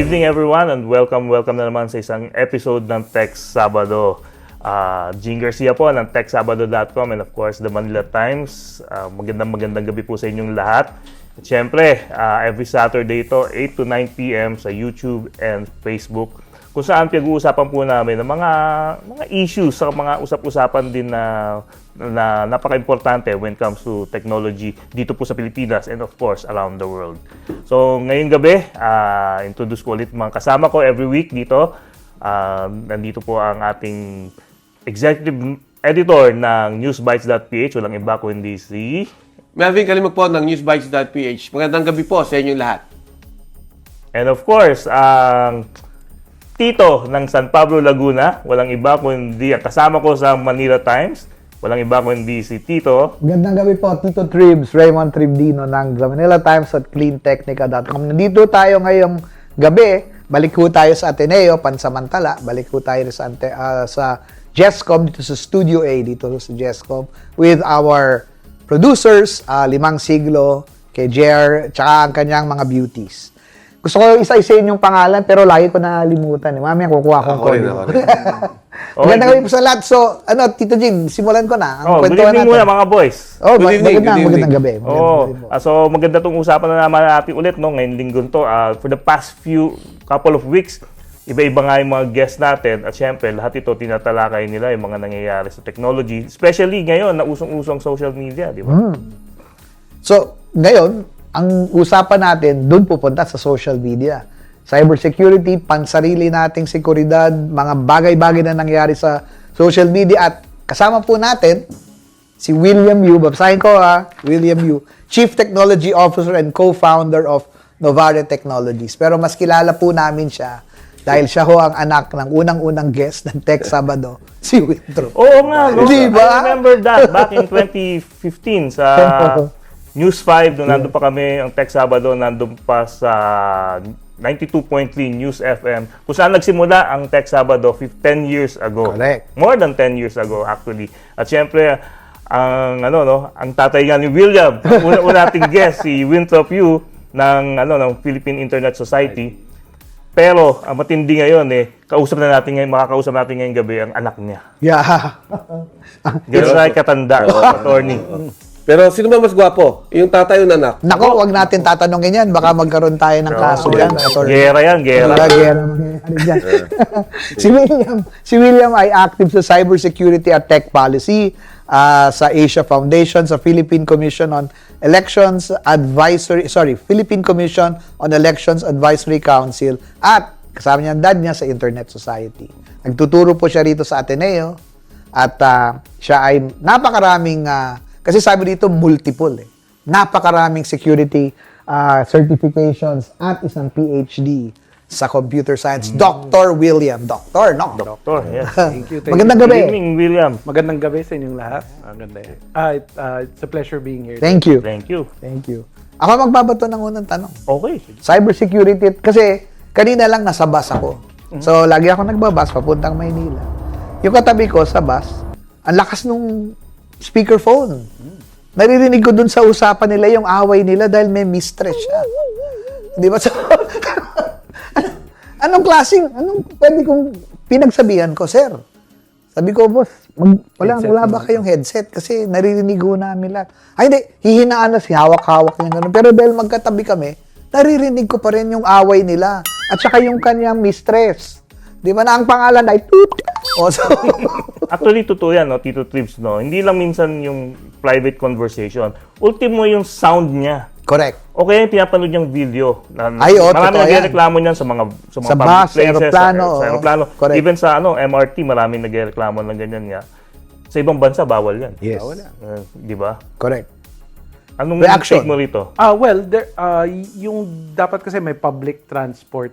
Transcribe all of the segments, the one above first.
evening everyone and welcome na naman sa isang episode ng Tech Sabado. Jing Garcia po ng TechSabado.com and of course the Manila Times. Magandang gabi po sa inyong lahat. At syempre, every Saturday ito, 8 to 9 p.m. sa YouTube and Facebook kung saan pag-uusapan po namin ng mga issues sa mga usap-usapan din na napaka-importante when it comes to technology dito po sa Pilipinas and of course around the world. So ngayong gabi, introduce ko ulit mga kasama ko every week dito. Nandito po ang ating executive editor ng Newsbytes.ph, walang iba kundi si Melvin Calimag po ng Newsbytes.ph. Magandang gabi po sa inyong lahat. And of course, ang Tito ng San Pablo, Laguna, walang iba kundi ang kasama ko sa Manila Times, walang iba kundi si Tito. Magandang gabi po, Tito Tribs, Raymund Tribdino ng Manila Times at cleantechnica.com. Nandito tayo ngayong gabi, balik ho tayo sa Ateneo, pansamantala, balik ho tayo sa GESCOM, dito sa Studio A, dito sa GESCOM, with our producers, Limang Siglo, kay Jer, tsaka ang kanyang mga beauties. Gusto ko isa-isayin yung pangalan, pero lagi ko nakalimutan. Mamaya kukuha kong code. Magandang gabi po sa lahat. So, Tito Jing, simulan ko na. Good evening muna mga boys. Magandang gabi. So, maganda itong usapan na naman natin ulit, no? Ngayong linggo to. For the past couple of weeks, iba-iba nga yung mga guests natin. At syempre, lahat ito tinatalakay nila yung mga nangyayari sa technology. Especially ngayon, na usong-usong social media, di ba? So, ngayon, ang usapan natin, doon pupunta sa social media. Cybersecurity, pansarili nating seguridad, mga bagay-bagay na nangyari sa social media. At kasama po natin, si William Yu, babasahin ko William Yu, Chief Technology Officer and Co-Founder of Novare Technologies. Pero mas kilala po namin siya dahil siya ho ang anak ng unang-unang guest ng Tech Sabado, si Wintro. Oo nga, no? Diba? I remember that back in 2015 sa News 5, nung nandun pa kami, ang Tech Sabado, nandun pa sa 92.3 News FM, kung saan nagsimula ang Tech Sabado 10 years ago. Correct. More than 10 years ago, actually. At syempre, ang tatay nga ni William, una nating guest, si Winthrop Yu, ng Philippine Internet Society. Pero, ang matindi ngayon, makakausap natin ngayong gabi ang anak niya. Yeah. Gano'n na katanda, attorney. Pero sino ba mas gwapo? Yung tatay o anak? Nako, wag natin tatanungin yan. Baka magkaroon tayo ng kaso yan. Gera yan, gera. Si William ay active sa cybersecurity at tech policy sa Asia Foundation, sa Philippine Commission on Elections Philippine Commission on Elections Advisory Council at kasama niya ang dad niya sa Internet Society. Nagtuturo po siya rito sa Ateneo at siya ay napakaraming kasi sabi dito, multiple. Napakaraming security certifications at isang PhD sa computer science. Dr. William. Doctor, yes. Thank you. Magandang gabi. Good evening, William. Magandang gabi sa inyong lahat. Maganda. It's a pleasure being here. Thank you. Thank you. Ako magbabato ng unang tanong. Okay. Cybersecurity, kasi kanina lang nasa bus ako. So, lagi ako nagbabas papuntang Maynila. Yung katabi ko sa bus, ang lakas nung speakerphone. Naririnig ko dun sa usapan nila yung away nila dahil may mistress siya. Di ba? So, anong pwede kong pinagsabihan ko, sir? Sabi ko, boss, wala ba kayong headset? Kasi naririnig ko namin lahat. Ay, hindi, hihinaan na hawak-hawak niya gano'n. Pero dahil magkatabi kami, naririnig ko pa rin yung away nila. At saka yung kanyang mistress. Di ba na ang pangalan ay Toot? Actually, totoo yan, Tito Tribs, no? Hindi lang minsan yung private conversation. Ultimo yung sound niya. Correct. Okay, pinapanood niyang video. Marami nagreklamo niyan sa mga sa public bus, places, aeroplano. sa aeroplano. Correct. Even sa MRT, maraming nagreklamo ng ganyan nga. Sa ibang bansa, bawal yan. Yes. Bawal yan. Di ba? Correct. Anong Reaction take mo rito? Well, yung dapat kasi may public transport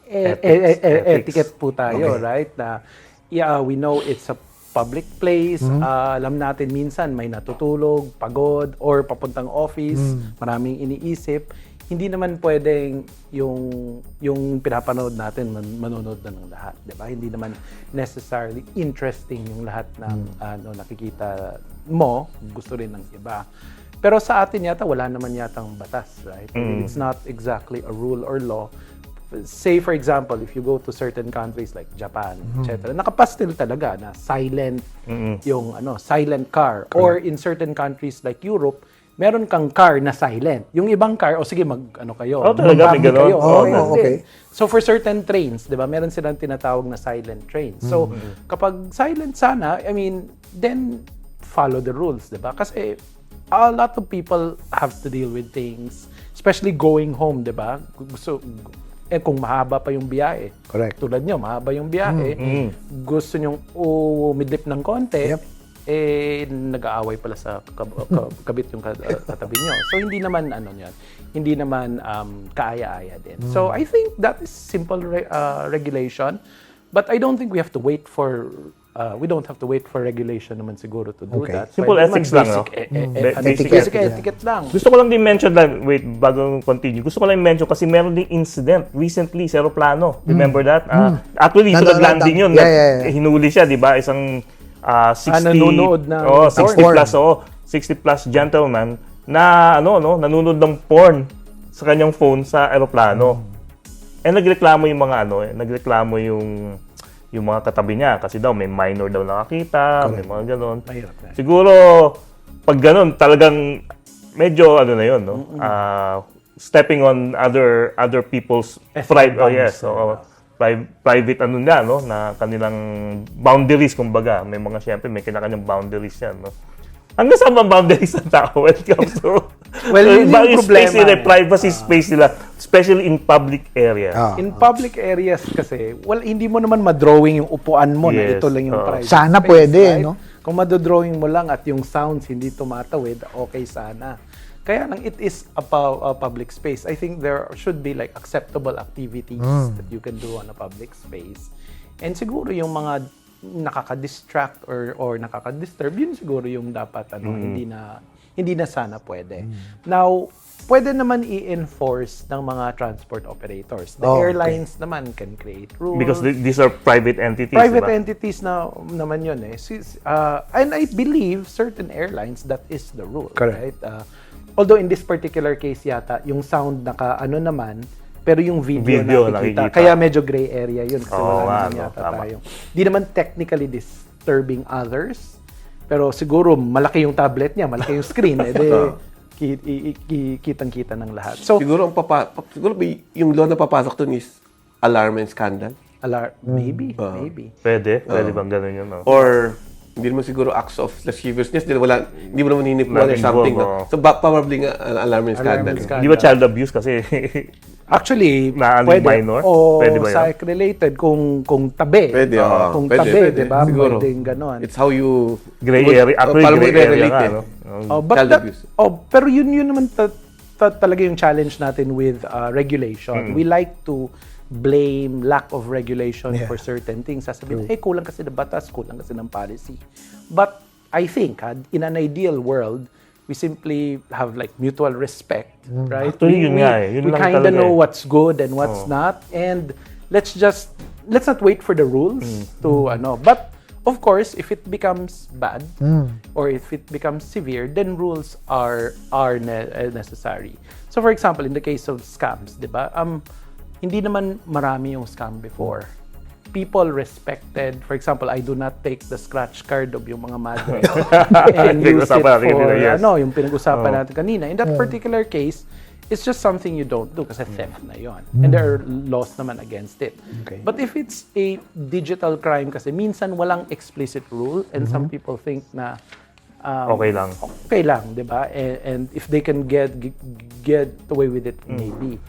etiquette po tayo, right? Na we know it's a public place. Alam natin minsan may natutulog, pagod, or papuntang office, maraming iniisip. Hindi naman pwedeng yung pinapanood natin manonood na ng lahat, 'di ba? Hindi naman necessarily interesting yung lahat ng nakikita mo, gusto rin ng iba. Pero sa atin yata wala naman yatang batas, right? It's not exactly a rule or law say for example, if you go to certain countries like Japan, etc., nakapastel talaga na silent yung silent car. Or in certain countries like Europe, meron kang car na silent. Yung ibang car, sige kayo. Talaga may mag-party ganon? kayo. Okay. So for certain trains, 'di ba? Meron silang tinatawag na silent trains. So kapag silent sana, then follow the rules, 'di ba? Kasi a lot of people have to deal with things, especially going home, 'di ba? Gusto kung mahaba pa yung biyahe. Correct. Tulad nyo, mahaba yung biyahe. Gusto nyo umidlip ng konti. Yep. Nag-aaway pala sa kabit yung katabi nyo. So, hindi naman, hindi naman kaaya-aya din. So, I think that is simple regulation. But I don't think we have to wait for regulation naman siguro to do that. Simple Pwede ethics naman lang, no? Basic etiquette lang. Gusto ko lang din mention bago continue, gusto ko lang mention kasi meron ding incident recently sa aeroplano. Remember that? Actually, ito landing yun. Hinuli siya, di ba? Isang 60 nanonood na 60 plus 60 plus gentleman na nanonood ng porn sa kanyang phone sa eroplano. Nagreklamo yung mga nagreklamo yung mga katabi niya kasi daw may minor daw nakakita, may mga gano'n. Siguro pag gano'n talagang medyo na yun, no? Stepping on other people's private private na kanilang boundaries, kumbaga. May mga siyempre may kanya-kanyang boundaries yan, no? Hanggang saan bang boundaries ng tao when it comes to yun yung space nila, privacy space nila, especially in public area. In public areas kasi, hindi mo naman madrawing yung upuan mo na ito lang yung private sana space, pwede, right? no? Kung madodrawing mo lang at yung sounds hindi tumatawid, okay sana. Kaya lang, it is a public space. I think there should be like acceptable activities that you can do on a public space. And siguro yung mga nakaka-distract or nakaka-disturb, yun siguro yung dapat hindi na sana pwede. Now, pwede naman i-enforce ng mga transport operators. The airlines naman can create rules. Because these are private entities. Private diba? entities naman yun eh. And I believe certain airlines, that is the rule. Correct. Right? Although in this particular case yata, yung sound naman, pero yung video nakikita. Kaya medyo gray area yun kasi wala naman yata tayo. Di naman technically disturbing others, pero siguro malaki yung tablet niya, malaki yung screen, kitang-kita ng lahat. So, Siguro yung law na papasok dun is alarm and scandal. Maybe. Pwede bang ganun yun, no? Or hindi naman siguro acts of lasciviousness, hindi mo naman hinipuan or something. No? So probably nga alarm and scandal. Di ba child abuse kasi? Actually, pwede. Minor? Pwede ba yan? Psych-related kung tabi. Pwede, kung pwede, tabi, pwede. di ba? Siguro. Pwedeng ganon. It's how you... Gray area. Actually, gray area nga, no? But Child abuse. Pero yun naman talaga yung challenge natin with regulation. We like to blame lack of regulation for certain things. Sasabihin, kulang kasi ng batas, kulang kasi ng policy. But I think, in an ideal world, we simply have like mutual respect, right? Actually, yun nga eh. Yun we lang kind of talaga know eh. what's good and what's not, and let's not wait for the rules to But of course, if it becomes bad or if it becomes severe, then rules are necessary. So for example, in the case of scams, di ba? Hindi naman marami yung scam before. People respected, for example, I do not take the scratch card of yung mga madre and use it for, yung pinag-usapan natin kanina. In that particular case, it's just something you don't do kasi theft na yon. And there are laws naman against it. Okay. But if it's a digital crime kasi, minsan walang explicit rule and some people think na okay lang, di ba? And if they can get away with it, maybe.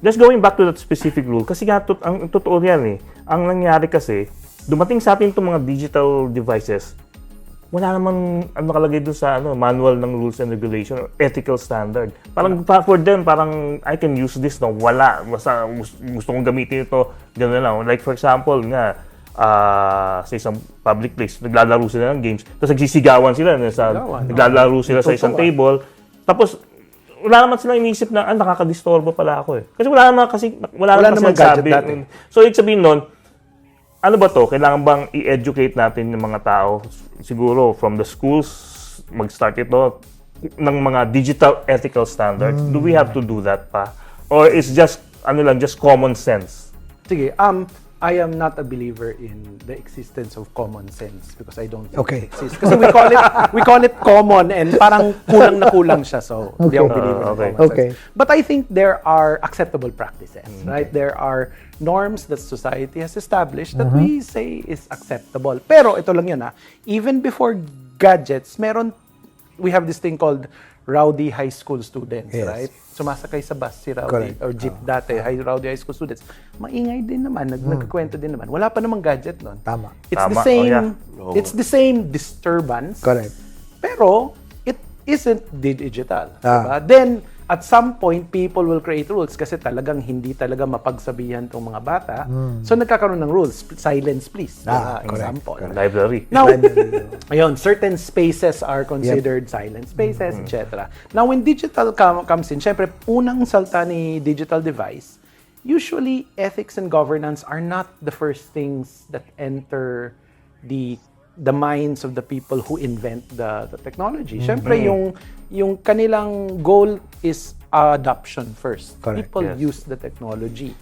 Just going back to that specific rule, kasi nga, ang totoo yan eh. Ang nangyari kasi, dumating sa atin itong mga digital devices, wala namang nakalagay doon sa manual ng rules and regulation or ethical standard. Parang for them, parang I can use this, no? Wala. Basta gusto kong gamitin ito, gano'n lang. Like for example nga, sa isang public place, naglalaro sila ng games, tapos nagsisigawan sila, naglalaro sila sa isang table, tapos wala naman silang inisip na nakakadistorbo pala ako eh. Kasi wala naman gadget natin. So ibig sabihin nun, ano ba to? Kailangan bang i-educate natin ng mga tao? Siguro from the schools, mag-start ng mga digital ethical standards. Do we have to do that pa? Or it's just just common sense? Sige, I am not a believer in the existence of common sense because I don't think it exists. Kasi we call it common and parang kulang na kulang siya. So, hindi ako believer in common sense. But I think there are acceptable practices, right? There are norms that society has established that we say is acceptable. Pero ito lang yun even before gadgets, we have this thing called rowdy high school students, right? Sumasakay sa bus si rowdy or jeep dati, rowdy high school students. Maingay din naman, nagkukwento din naman. Wala pa namang gadget nun. Tama. It's the same disturbance. Correct. Pero it isn't digital, diba? Then at some point, people will create rules kasi talagang hindi talaga mapagsabihan tong mga bata. So, nagkakaroon ng rules. Silence, please. Example. Library. Now, ayun, certain spaces are considered silent spaces, etc. Now, when digital comes in, syempre, unang salta ni digital device, usually, ethics and governance are not the first things that enter the minds of the people who invent the technology. Syempre, yung kanilang goal is adoption first. People use the technology.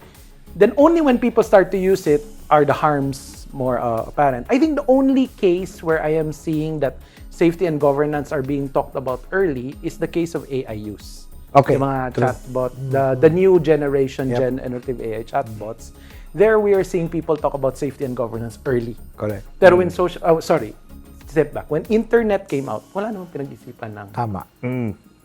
Then only when people start to use it are the harms more apparent. I think the only case where I am seeing that safety and governance are being talked about early is the case of AI use. Yung mga chatbot, the new generation generative AI chatbots. There we are seeing people talk about safety and governance early. Correct. Pero when step back. When internet came out, wala namang pinag-isipan ng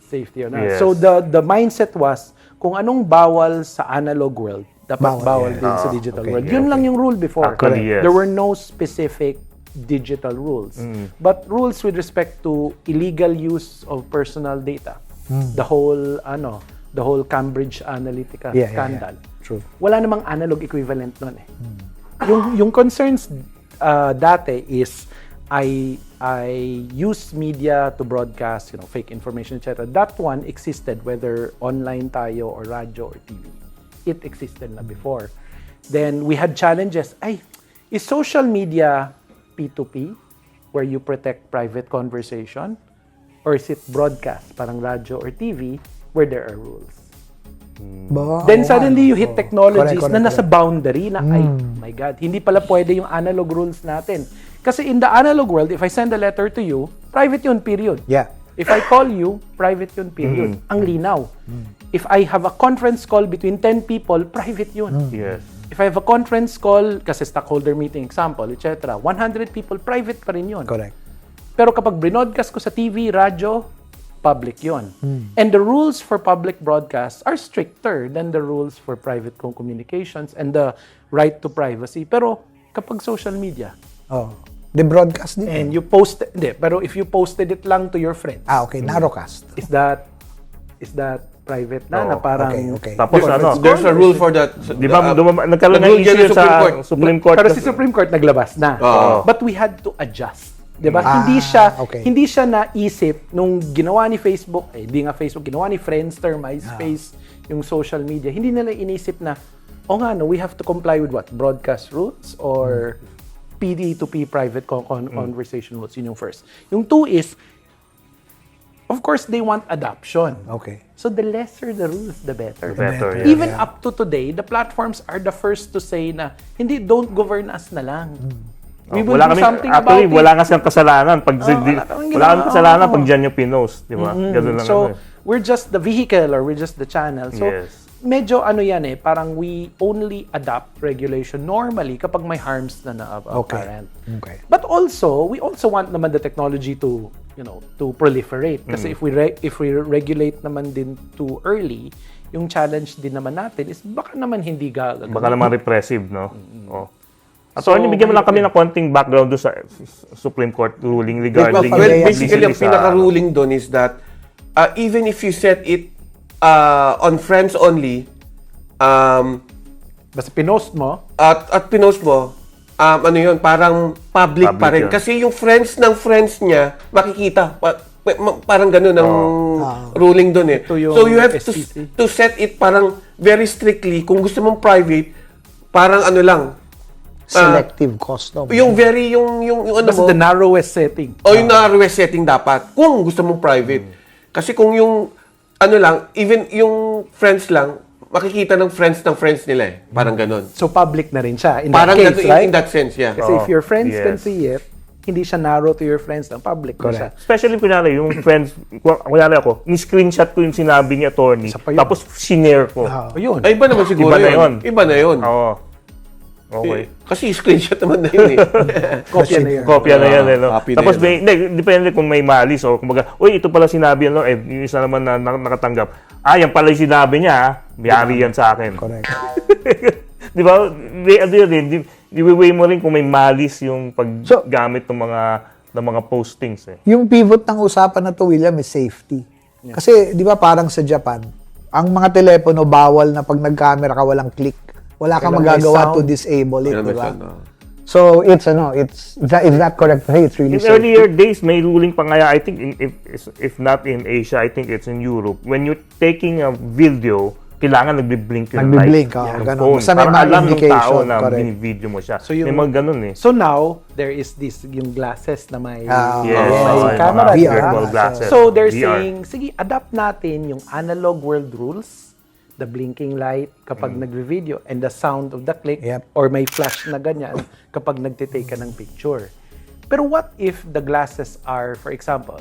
safety or not. So the mindset was, kung anong bawal sa analog world, dapat bawal din sa digital world. Yun lang yung rule before. There were no specific digital rules. But rules with respect to illegal use of personal data. The whole Cambridge Analytica scandal. True. Wala namang analog equivalent nun eh. Yung concerns dati is I use media to broadcast, fake information, etc. That one existed whether online tayo or radyo or TV. It existed na before. Then we had challenges. Is social media P2P where you protect private conversation? Or is it broadcast, parang radyo or TV, where there are rules? Then suddenly you hit technologies na nasa boundary na, my God, hindi pala pwede yung analog rules natin. Kasi in the analog world, if I send a letter to you, private yun, period. Yeah. If I call you, private yun, period. Ang linaw. If I have a conference call between 10 people, private yun. Yes. If I have a conference call, kasi stockholder meeting example, etc., 100 people, private pa rin yun. Correct. Pero kapag binodcast ko sa TV, radyo, public yun. And the rules for public broadcasts are stricter than the rules for private communications and the right to privacy. Pero kapag social media, the broadcast din. and you post, pero if you posted it lang to your friends, narrowcast. is that private na parang Okay. Tapos There's a rule for that. Di ba, nagkaroon ng issue sa Supreme Court. Pero si Supreme Court naglabas na. But we had to adjust. Diba? Hindi siya naisip nung ginawa ni Facebook, di nga Facebook, ginawa ni Friendster, MySpace, yung social media. Hindi nila inisip na, we have to comply with what? Broadcast rules or PD2P private conversation rules? Yun yung first. Yung two is, of course, they want adoption. Okay. So the lesser the rules, the better. Even up to today, the platforms are the first to say na, hindi, don't govern us na lang. We will do something about it. Wala kasi ang kasalanan pag pag diyan yung pinost, di ba? Ganun lang. So, we're just the vehicle or we're just the channel. So, medyo parang we only adopt regulation normally kapag may harms na apparent. Okay. But also, we also want naman the technology to, to proliferate. Kasi if we regulate naman din too early, yung challenge din naman natin is baka naman hindi gagawin. Baka naman repressive, no? Attorney, bigyan mo lang kami ng konting background doon sa Supreme Court ruling regarding... Basically, ang pinaka-ruling doon is that even if you set it on friends only, basta pinost mo, at pinost mo, parang public pa rin. Kasi yung friends ng friends niya, makikita. Parang gano'n ang ruling doon eh. So you have to set it parang very strictly. Kung gusto mong private, parang selective custom. Yung basta the narrowest setting. Yung narrowest setting dapat. Kung gusto mong private. Kasi kung yung, even yung friends lang, makikita ng friends nila eh. Parang ganun. So public na rin siya in Parang that case, right? in that sense, yeah. Kasi if your friends can yes. see it, hindi siya narrow to your friends ng public. Correct. Especially kunyari, yung friends, kunyari ako, ni-screenshot ko yung sinabi ni attorney, Isa pa yun. tapos sinare ko. O yun. Ay, iba naman siguro Iba na yun. yun. Iba na yun. Oo. Okay. Kasi screenshot naman na yun eh. Kopya na yun. Kopya na yan, eh, no? Copy na Tapos, yun, depende kung may malis o kumbaga, uy, ito pala sinabi yan, no? Eh, yung isa naman na nakatanggap. Yan pala yung sinabi niya, ha? Mayari yan sa akin. Correct. Di ba? Di-weigh mo rin kung may malis yung paggamit ng mga postings, eh. Yung pivot ng usapan na to, William, is safety. Kasi, di ba parang sa Japan, ang mga telepono bawal na pag nag-camera ka walang click. Wala kang Kailangan may magagawa to sound. disable it, Kailangan di may ba? sound, So, it's is that correct? Hey, it's really In safe. earlier days, may ruling pa nga, I think, if not in Asia, I think it's in Europe. When you're taking a video, kailangan nagbi-blink yung Nagbi-blink, light ng ganun. phone. Basta may Para mga alam ng indication, tao na correct. bini-video mo siya. So yung- may mga ganun eh. So now, there is this, yung glasses na may, Yes, may yung camera. mga di ba? virtual glasses. So they're VR. saying, sige, adapt natin yung analog world rules, the blinking light kapag nagre-video, and the sound of the click, Yep. or may flash na ganyan kapag nagtitake ka ng picture. Pero what if the glasses are, for example,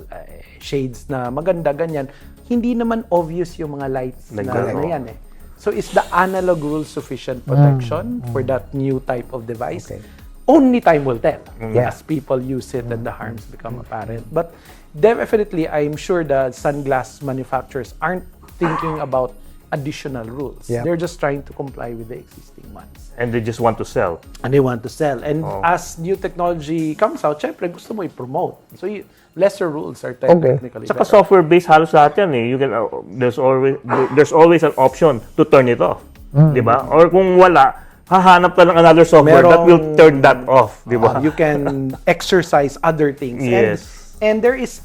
shades na maganda, ganyan, hindi naman obvious yung mga lights na yan eh. So is the analog rule sufficient protection for that new type of device? Okay. Only time will tell Yeah. as people use it and the harms become apparent. But definitely, I'm sure the sunglass manufacturers aren't thinking about additional rules. Yeah. They're just trying to comply with the existing ones. And they just want to sell. And they want to sell. And as new technology comes out, syempre gusto mo i-promote. So lesser rules are technically Saka better. software-based halos lahat yan eh. You can, there's always an option to turn it off. Di ba? Or kung wala, hahanap ka ng another software that will turn that off. Di ba? You can exercise other things. Yes. And there is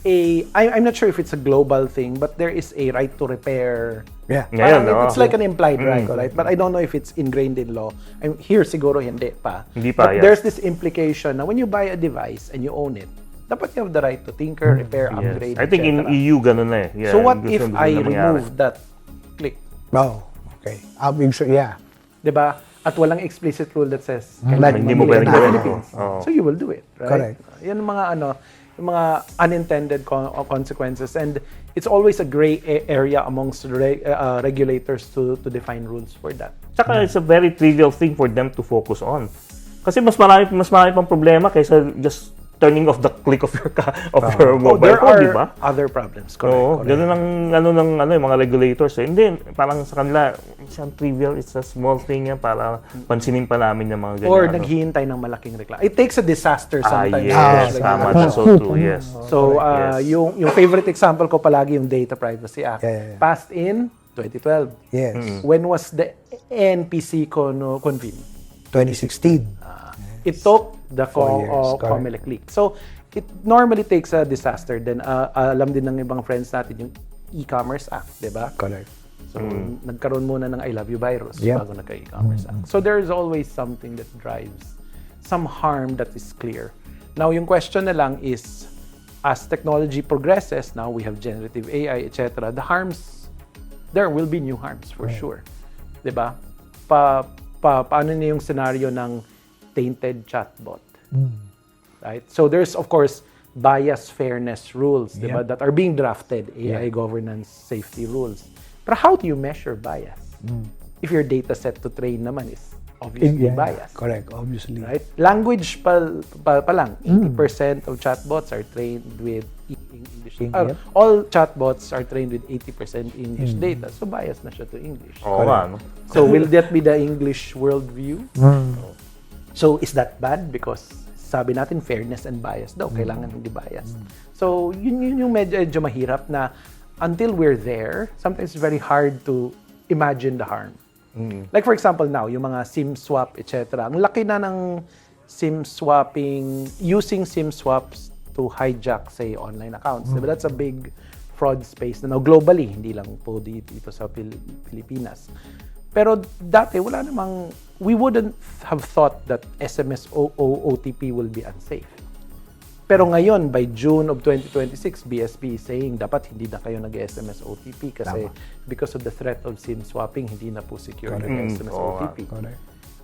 I'm not sure if it's a global thing, but there is a right to repair. Yeah. Ngayon, Parang it's oo. like an implied right? But I don't know if it's ingrained in law. Here siguro hindi pa. Hindi pa, But yes. there's this implication na when you buy a device and you own it, dapat you have the right to tinker, repair, Yes. upgrade, I think in etc. EU, ganun na eh. Yeah, So what gusto- if gusto I na mangyari. remove that click? Oh, okay. Yeah. 'Di ba? At walang explicit rule that says Like, Hindi mo Mali pwedeng na. gawin. Philippines. Oo. So you will do it, right? Correct. Yan ang mga yung mga unintended consequences, and it's always a gray area amongst regulators to define rules for that. Tsaka it's a very trivial thing for them to focus on. Kasi mas marami pang problema kaysa just turning off the click of your mobile There phone, are di ba? other problems, correct? Oo, correct. ganun ang yung mga regulators eh. Hindi, parang sa kanila, siyang trivial, it's a small thing yan para pansinin pa namin yung mga ganyan. Or naghihintay ng malaking reklamo. It takes a disaster sometimes. Yes, to tama. regulate. That's so true, yes. So, Yes. yung favorite example ko palagi yung Data Privacy Act. Yeah. Passed in 2012. Yes. When was the NPC convened? 2016. It took the 4 years, correct. Comelec leak. So, it normally takes a disaster. Then, alam din ng ibang friends natin yung E-Commerce Act, di ba? Correct. So, nagkaroon muna ng I Love You virus Yep. bago nagka-E-Commerce Act. So, there is always something that drives some harm that is clear. Now, yung question na lang is, as technology progresses, now we have generative AI, etc., the harms, there will be new harms for sure. Di ba? Paano na yung scenario ng tainted chatbot? Right? So there's of course bias fairness rules, di ba, that are being drafted, AI governance safety rules. Pero how do you measure bias? If your data set to train naman is obviously biased. Correct, obviously. Right? Language pa lang, 80% of chatbots are trained with English. All chatbots are trained with 80% English data. So bias na siya to English. Oo nga, no? So will that be the English worldview? So is that bad? Because sabi natin fairness and bias daw, kailangan hindi bias. So yun yung medyo mahirap na until we're there, sometimes it's very hard to imagine the harm. Like for example now, yung mga SIM swap, etc. Ang laki na ng SIM swapping, using SIM swaps to hijack, say, online accounts. Diba? That's a big fraud space na now globally, hindi lang po dito sa Pilipinas. Pero dati, wala namang, we wouldn't have thought that SMS OTP will be unsafe. Pero ngayon, by June of 2026, BSP is saying dapat hindi na kayo nag-SMS OTP kasi because of the threat of SIM swapping, hindi na po secure yung SMS OTP.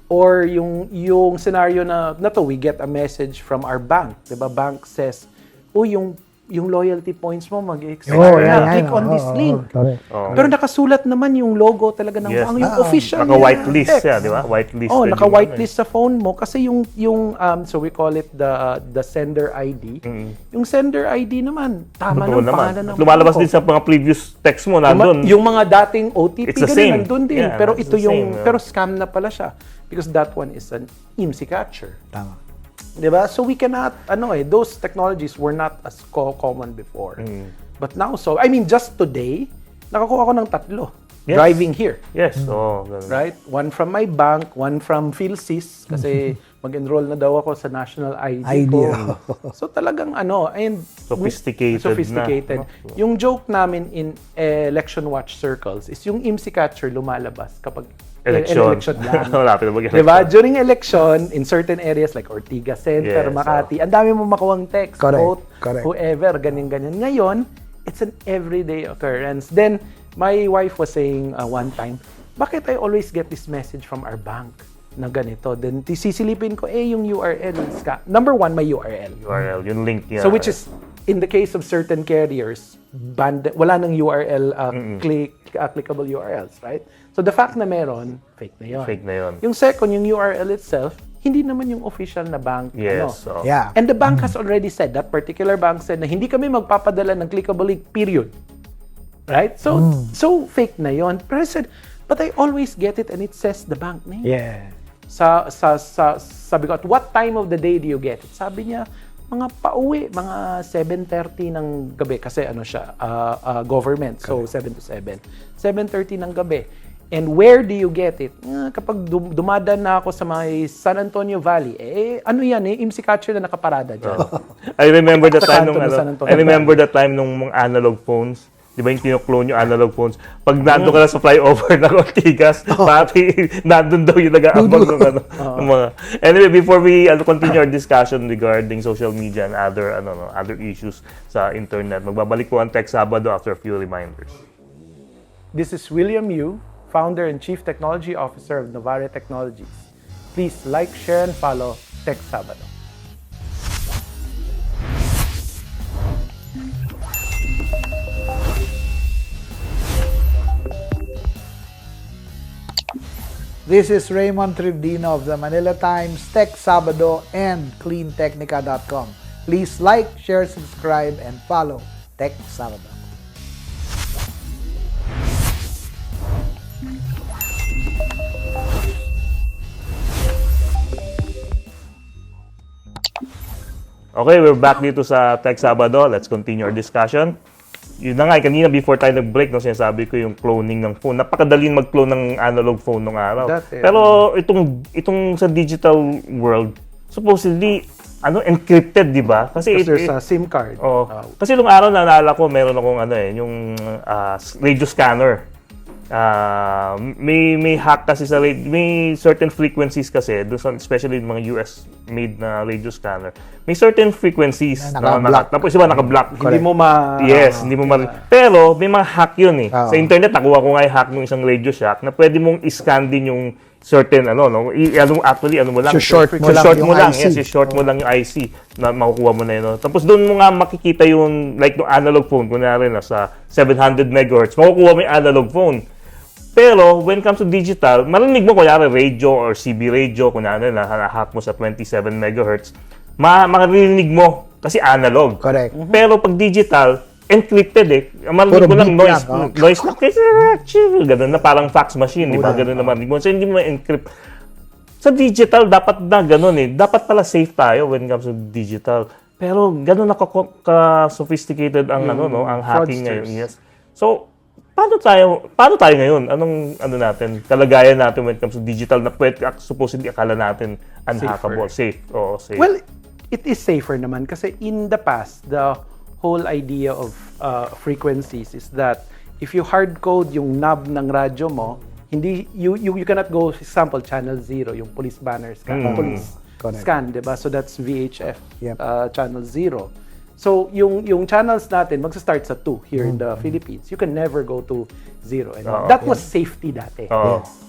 Or yung scenario na to, we get a message from our bank. Diba? Bank says, yung loyalty points mo mag-expire na. Click on this link. Pero nakasulat naman yung logo talaga ng bank, yung official. Naka-whitelist di ba? Whitelist. Naka-whitelist sa phone mo kasi so we call it the sender ID. Yung sender ID naman, tama ng pangalan ng lumalabas din sa mga previous text mo nandun. Yung mga dating OTP ganun nandun din. Yeah, pero ito pero scam na pala siya because that one is an IMSI catcher. Tama. Diba? So we cannot, those technologies were not as common before. But now, just today, nakakuha ko ng 3 driving here. Yes. Right? One from my bank, one from PhilSys, kasi mag-enroll na daw ako sa national ID ko. So talagang and sophisticated na. Yung joke namin in election watch circles is yung IMSI catcher lumalabas kapag election lang. Diba? During election, in certain areas like Ortigas Center, Makati, ang dami mo makuwang text, vote, whoever, ganyan-ganyan. Ngayon, it's an everyday occurrence. Then, my wife was saying one time, bakit I always get this message from our bank na ganito? Then, sisilipin ko, yung URL. Number one, may URL. Yung link niya. So, which is, in the case of certain carriers, wala nang URL, clickable URLs, right? So, the fact na meron, fake na yun. Yung second, yung URL itself, hindi naman yung official na bank. Yes. And the bank has already said, that particular bank said na hindi kami magpapadala ng clickable link, period. Right? So fake na yun. Pero I said, but I always get it and it says the bank name. Yeah. Sabi ko, at what time of the day do you get it? Sabi niya, mga pauwi, mga 7:30 ng gabi. Kasi government. So, 7 to 7. 7:30 ng gabi. And where do you get it? Kapag dumadaan na ako sa may San Antonio Valley, IMSI catcher na nakaparada dyan. I remember the time nung analog phones. Di ba yung kino-clone yung analog phones? Pag nandun ka na sa flyover ng Ortigas, pati nandun daw yung nag-aabang ng mga... Anyway, before we continue our discussion regarding social media and other issues sa internet, magbabalik po ang Tech Sabado after a few reminders. This is William Yu, Founder and Chief Technology Officer of Novare Technologies. Please like, share, and follow Tech Sabado. This is Raymund Tribdino of the Manila Times, Tech Sabado, and cleantechnica.com. Please like, share, subscribe, and follow Tech Sabado. Okay, we're back dito sa Tech Sabado. Let's continue our discussion. Yun na nga, kanina before tayo nag-break, sinasabi ko yung cloning ng phone. Napakadaling mag-clone ng analog phone nung araw. Pero itong sa digital world, supposedly, encrypted, di ba? Kasi there's a SIM card. Kasi nung araw, naalala ko, meron akong yung radio scanner. May hack kasi may certain frequencies kasi, especially yung mga US made na radio scanner. May certain frequencies naka-block. Tapos iba naka-block. Hindi mo hindi mo pero may mga hack yun eh. Sa internet, nakuha ko nga yung hack ng isang Radio Shack na pwede mong i-scan din yung certain actually mo lang. Short mo lang. Yes, short mo lang yung IC na makukuha mo na yun. Tapos doon mo nga makikita yung like yung analog phone, kunyari sa 700 MHz, makukuha mo yung analog phone. Pero, when it comes to digital, marinig mo, kunyari, radio or CB radio, kunyari, na-hack mo sa 27 MHz, marinig mo kasi analog. Correct. Pero pag digital, encrypted eh. Marinig mo lang noise lang. Ganun na, parang fax machine, di ba? Ganun na marinig mo. So, hindi mo ma-encrypt. Sa digital, dapat na ganun eh. Dapat pala safe tayo when it comes to digital. Pero, ganun na ka-sophisticated ang, ang hacking ngayon. Yes. So, Paano tayo ngayon? Anong natin? Kalagayan natin when it comes to digital na supposedly akala natin unhackable, safe. Safe. Well, it is safer naman kasi in the past, the whole idea of frequencies is that if you hard code yung knob ng radyo mo, you cannot go, example, channel 0, yung police banners ka, police. scan, di ba? So that's VHF, Yep. channel 0. So yung channels natin, magsa-start sa 2 here in the Philippines. You can never go to 0. And that was safety dati.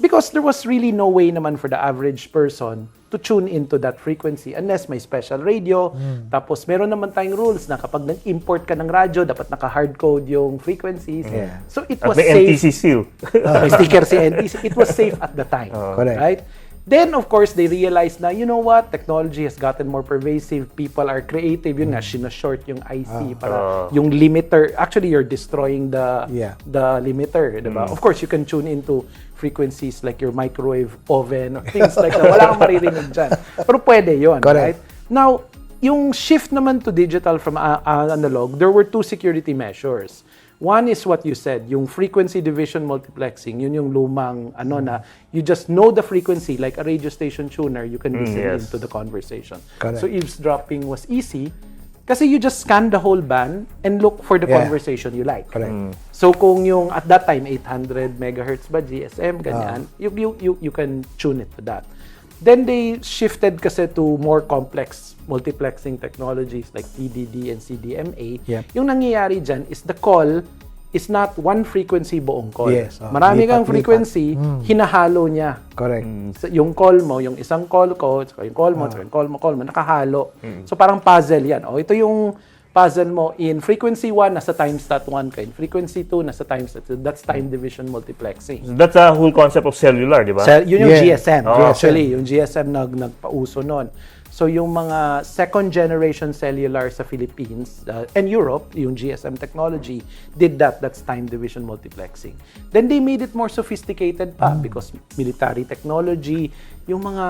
Because there was really no way naman for the average person to tune into that frequency unless may special radio. Tapos meron naman tayong rules na kapag nag-import ka ng radyo, dapat naka-hardcode yung frequencies. So it was At may safe. NTC seal. May sticker si NTC. It was safe at the time. Correct. Right? Then, of course, they realized na, you know what? Technology has gotten more pervasive. People are creative. Yun nga, sinashort yung IC para yung limiter. Actually, you're destroying the limiter. Diba? Of course, you can tune into frequencies like your microwave oven or things like that. Wala kang maririnig dyan. Pero pwede yun. Correct. Right? Now, yung shift naman to digital from analog, there were 2 security measures. One is what you said, yung frequency division multiplexing, yun yung lumang na you just know the frequency like a radio station tuner, you can listen into the conversation. Correct. So eavesdropping was easy kasi you just scan the whole band and look for the conversation you like. Correct. So kung yung at that time 800 megahertz ba GSM ganyan, you can tune it to that. Then they shifted kasi to more complex multiplexing technologies like TDD and CDMA. Yep. Yung nangyayari dyan is the call is not one frequency buong call. Yes. Marami kang Lipat. frequency, hinahalo niya. Correct. So, yung call mo, yung isang call ko, saka yung call mo, saka yung call mo, nakahalo. So parang puzzle yan. Ito yung puzzle mo in frequency 1, nasa time slot 1 ka. In frequency 2, nasa time slot 2. That's time division multiplexing. That's the whole concept of cellular, di ba? Yun yung GSM. Oh, Actually, yung GSM nagpauso nun. So yung mga second generation cellular sa Philippines and Europe, yung GSM technology, did that. That's time division multiplexing. Then they made it more sophisticated pa because military technology, yung mga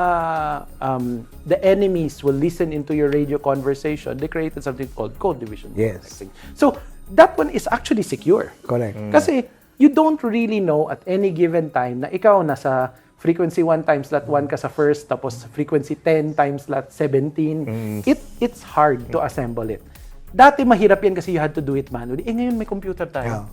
the enemies will listen into your radio conversation. They created something called code division multiplexing. So that one is actually secure. Correct. Kasi you don't really know at any given time na ikaw nasa frequency 1 time slot 1 ka sa first, tapos frequency 10 time slot 17. It's hard to assemble it. Dati mahirap yan kasi you had to do it manually. Ngayon may computer tayo.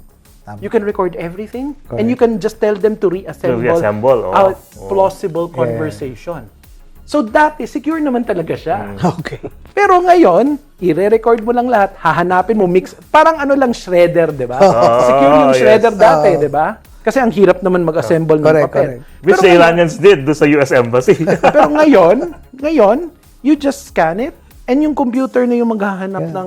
You can record everything and you can just tell them to reassemble a plausible conversation. So dati, secure naman talaga siya. Okay. Pero ngayon, i-record mo lang lahat, hahanapin mo, mix. Parang lang, shredder, di ba? Secure yung shredder dati, di ba? Kasi ang hirap naman mag-assemble ng papel. Which the Iranians did do sa US Embassy. Pero ngayon, you just scan it and yung computer na yung maghahanap ng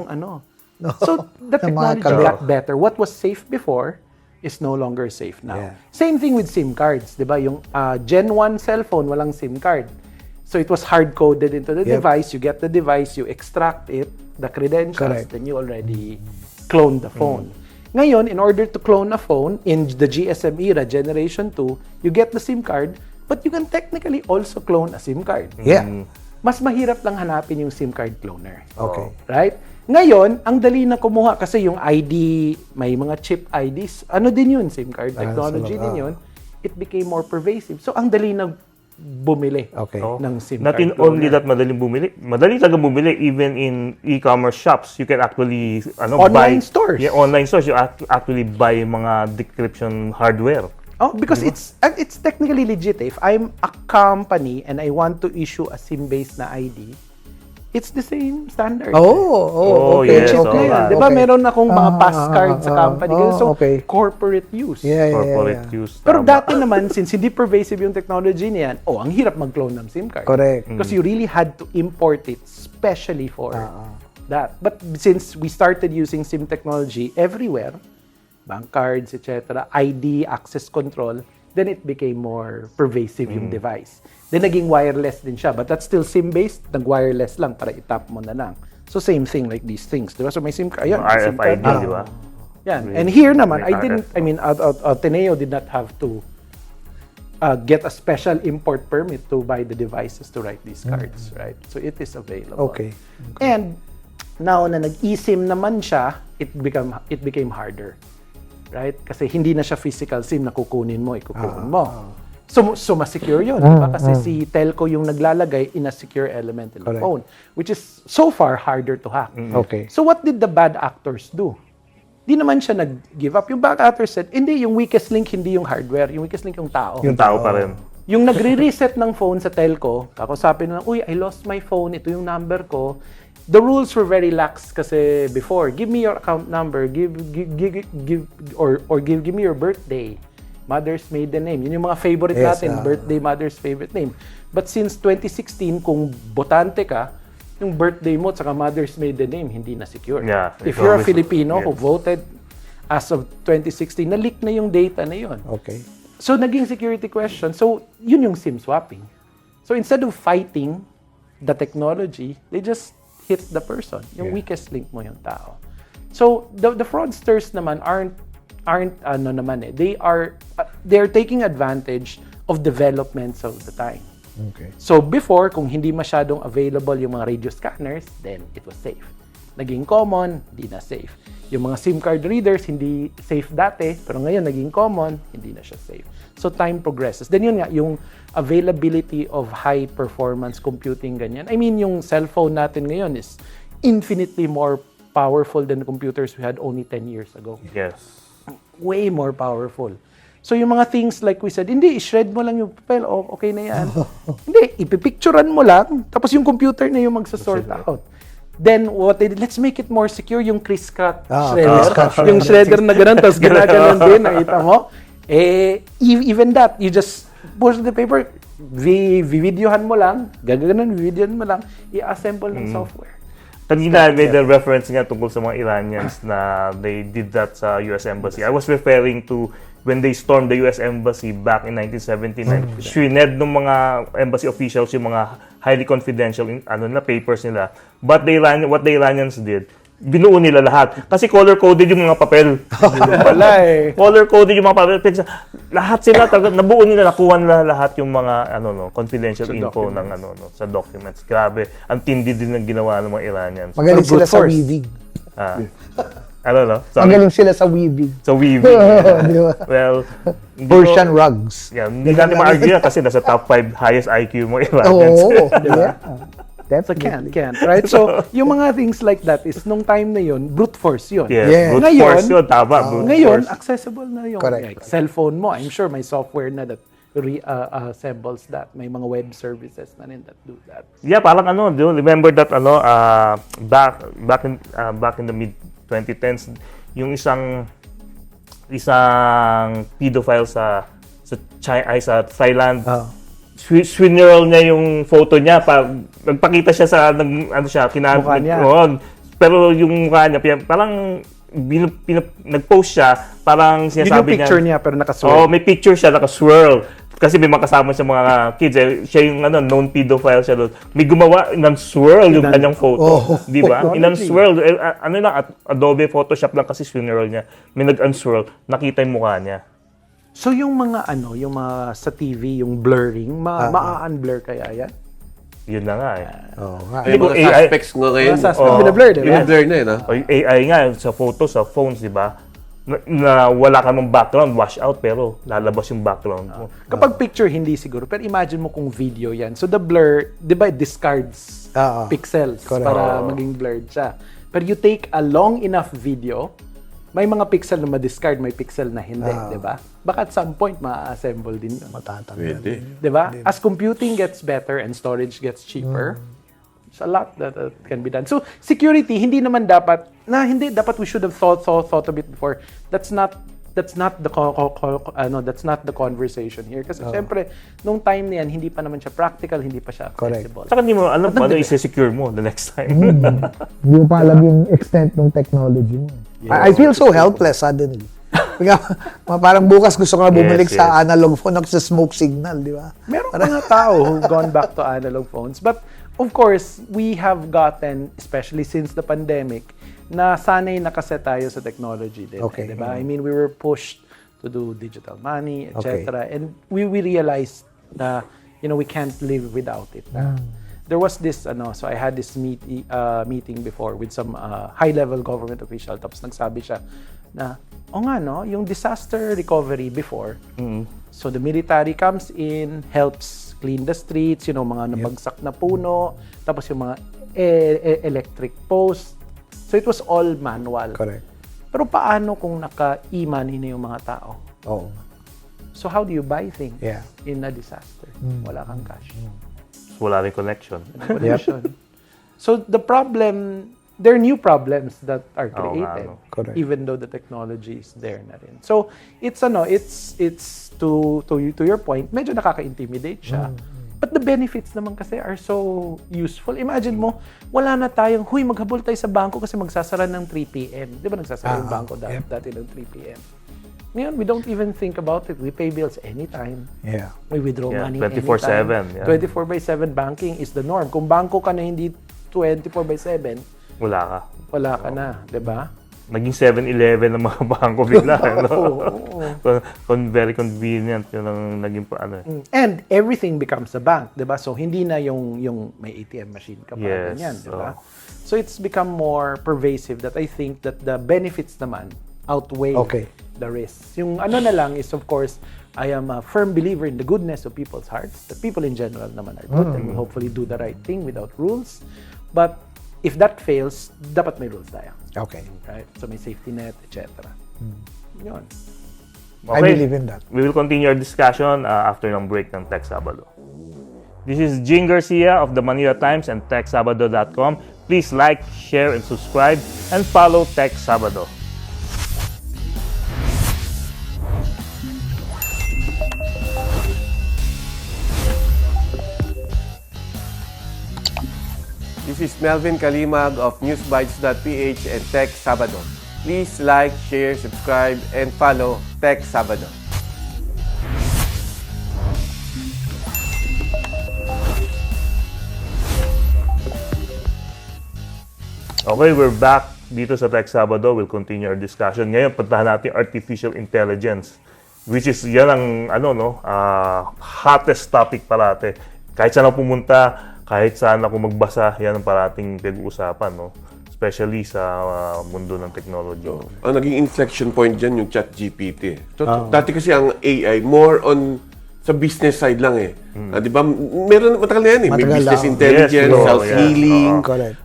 So the technology got better. What was safe before is no longer safe now. Same thing with SIM cards, 'di ba? Yung Gen 1 cellphone walang SIM card. So it was hard-coded into the device. You get the device, you extract it, the credentials, then you already clone the phone. Ngayon, in order to clone a phone in the GSM era, Generation 2, you get the SIM card, but you can technically also clone a SIM card. Mas mahirap lang hanapin yung SIM card cloner. Okay. Right? Ngayon, ang dali na kumuha kasi yung ID, may mga chip IDs. Ano din yun? SIM card technology din yun. It became more pervasive. So, ang dali na bumili ng SIM Not card in only that madaling bumili. Madali talaga bumili even in e-commerce shops. You can actually online stores. Yeah, online stores. You actually buy mga decryption hardware. Because it's technically legit. If I'm a company and I want to issue a SIM-based na ID, it's the same standard. Okay. Yes, Okay. Di ba meron akong mga pass card sa company? So, corporate use. Corporate use. Pero dati naman, since hindi pervasive yung technology niyan, ang hirap mag-clone ng SIM card. Correct. Because you really had to import it specially for that. But since we started using SIM technology everywhere, bank cards, etc., ID, access control, then it became more pervasive yung device. Then naging wireless din siya, but that's still SIM-based, nag-wireless lang para itap mo na lang. So same thing like these things, di ba? So may SIM card, RFID, di ba? Yan. And here naman, Ateneo did not have to get a special import permit to buy the devices to write these cards, right? So it is available. Okay. And now na nag-eSIM naman siya, it became harder. Right? Kasi hindi na siya physical SIM na kukunin mo, ikukunin mo. So mas-secure yun, diba? Kasi si telco yung naglalagay in a secure element in the phone, which is so far harder to hack. Okay. So what did the bad actors do? Di naman siya nag-give up. Yung bad actors said, hindi, yung weakest link hindi yung hardware, yung weakest link yung tao. Yung tao pa rin. Yung nagre-reset ng phone sa telco, kakausapin na, uy, I lost my phone, ito yung number ko. The rules were very lax kasi before, give me your account number, give me your birthday, mother's maiden name. Yun yung mga favorite natin, birthday, mother's favorite name. But since 2016, kung botante ka, yung birthday mo at saka mother's maiden name, hindi na secure. Yeah, If you're a Filipino who voted as of 2016, na-leak na yung data na yun. Okay. So, naging security question. So, yun yung SIM swapping. So, instead of fighting the technology, they just hit the person. Yung weakest link mo yung tao. So, the fraudsters naman aren't ano naman eh. They're taking advantage of developments of the time. Okay. So, before, kung hindi masyadong available yung mga radio scanners, then it was safe. Naging common, hindi na safe. Yung mga SIM card readers, hindi safe dati, pero ngayon naging common, hindi na siya safe. So time progresses. Then yun nga, yung availability of high performance computing ganyan. I mean, yung cellphone natin ngayon is infinitely more powerful than the computers we had only 10 years ago. Yes. Way more powerful. So yung mga things like we said, hindi, i-shred mo lang yung papel, okay na yan. Hindi, ipipicturean mo lang, tapos yung computer na yung magsasort out. Then, what they did, let's make it more secure, yung Chris-Cut shredder. Yung shredder na gano'n, tapos ginaganon din, nakita mo. Even that, you just push the paper, videohan mo lang, gaganon, videohan mo lang, i-assemble ng software. Kanina, I made a reference nga tungkol sa mga Iranians na they did that sa US Embassy. I was referring to when they stormed the US Embassy back in 1979. Shredded ng mga embassy officials yung mga highly confidential papers nila. But what the Iranians did, binuo nila lahat. Kasi color-coded yung mga papel. Wala eh. Color-coded yung mga papel. Lahat sila, nabuo nila, nakuha nila lahat yung mga confidential info ng sa documents. Grabe. Ang tindi din ng ginawa ng mga Iranians. Magaling sila sa weaving. Magaling sila sa weaving. Sa weaving. Di ba? Well, Persian rugs. Yeah, hindi natin ma-argue yan kasi nasa top 5 highest IQ mga Iranians. Oo. Yeah. So can't, right? So, yung mga things like that is, nung time na yun, brute force yun. Yes, brute Ngayon, force yun, tama. Brute Ngayon, force. accessible na yung Correct. cellphone mo. I'm sure may software na that assembles that. May mga web services na rin that do that. Yeah, parang remember that back in the mid 2010s, yung isang pedophile sa Thailand. Swinnerl niya yung photo niya, nagpakita siya sa Mukha niya. Pero yung mukha niya parang nag-post siya, parang sinasabi niya. Yun yung picture niya pero nakaswirl. May picture siya nakaswirl. Kasi may makasama sa mga kids. Siya yung known pedophile siya doon. May gumawa ng swirl yung kanyang photo. Di ba? In-unswirl. Adobe Photoshop lang kasi swirl niya. May nag-unswirl. Nakita yung mukha niya. So yung mga yung mga sa TV, yung blurring, ma-unblur kaya yan? Yun na nga eh. Yung mga suspects nga ngayon. Binablur, di ba? Binablur na yun, Yung AI nga, sa photos, sa phones, di ba? Na wala ka ng background, wash out, pero lalabas yung background mo. Kapag picture, hindi siguro. Pero imagine mo kung video yan. So the blur, di ba, it discards pixels para maging blurred siya. Pero you take a long enough video, may mga pixel na ma-discard, may pixel na hindi, di ba? Baka at some point, ma-assemble din yun. Matatanggal. Di ba? As computing gets better and storage gets cheaper, there's a lot that can be done. So, security, hindi dapat we should have thought of it before. That's not the conversation here. Kasi syempre, nung time na yan, hindi pa naman siya practical, hindi pa siya accessible. Saka hindi mo alam kung ano i-secure mo the next time. Hindi mo pa alam yung extent ng technology mo. I feel so helpless suddenly. Parang bukas gusto ko na bumalik sa analog phone, sa smoke signal, di ba? Meron mga tao who've gone back to analog phones. But, of course, we have gotten, especially since the pandemic, na sanay nakaset tayo sa technology din. Okay. Diba? I mean, we were pushed to do digital money, etc. And we realized na, we can't live without it. There was this, so I had this meeting before with some high-level government official. Tapos nagsabi siya na, yung disaster recovery before, so the military comes in, helps clean the streets, mga nabagsak na puno, tapos yung mga electric posts. So it was all manual. Correct. Pero paano kung naka-e-money na yung mga tao? Oo. So how do you buy things Yeah. in a disaster? Wala kang cash. Wala rin connection. Connection. So the problem, there are new problems that are created, Correct. even though the technology is there na rin. So it's to your point, medyo nakaka-intimidate siya. But the benefits naman kasi are so useful. Imagine mo, wala na tayong, maghabol tayo sa bangko kasi magsasara ng 3 p.m. Di ba nagsasara yung bangko dati ng 3 p.m.? Ngayon, we don't even think about it. We pay bills anytime. Yeah. We withdraw money 24/7. anytime. 24/7 banking is the norm. Kung bangko ka na hindi 24/7, Wala ka. na, di ba? Naging 7-Eleven ng mga bangko bigla. Very convenient. Yun ang naging And everything becomes a bank, di ba? So, hindi na yung may ATM machine ka pa, ganyan, di ba? So, it's become more pervasive that I think that the benefits naman outweigh the risks. Yung na lang is, of course, I am a firm believer in the goodness of people's hearts, that people in general naman are good and will hopefully do the right thing without rules. But if that fails, dapat may rules tayo. Okay. Right? So may safety net, etc. Yun. I believe in that. We will continue our discussion after ng break ng Tech Sabado. This is Jing Garcia of the Manila Times and TechSabado.com. Please like, share, and subscribe, and follow Tech Sabado. This is Melvin Calimag of Newsbytes.ph and Tech Sabado. Please like, share, subscribe, and follow Tech Sabado. Okay, we're back dito sa Tech Sabado. We'll continue our discussion. Ngayon, puntahan natin artificial intelligence, which is yan ang hottest topic parate. Kahit saan ako pumunta, kahit saan ako magbasa, yan ang parating pag-uusapan, no? Especially sa mundo ng technology. Ang naging inflection point dyan yung ChatGPT. Dati kasi ang AI, more on sa business side lang eh. Di ba? Meron, matagal na yan eh. May business intelligence, self-healing. Correct.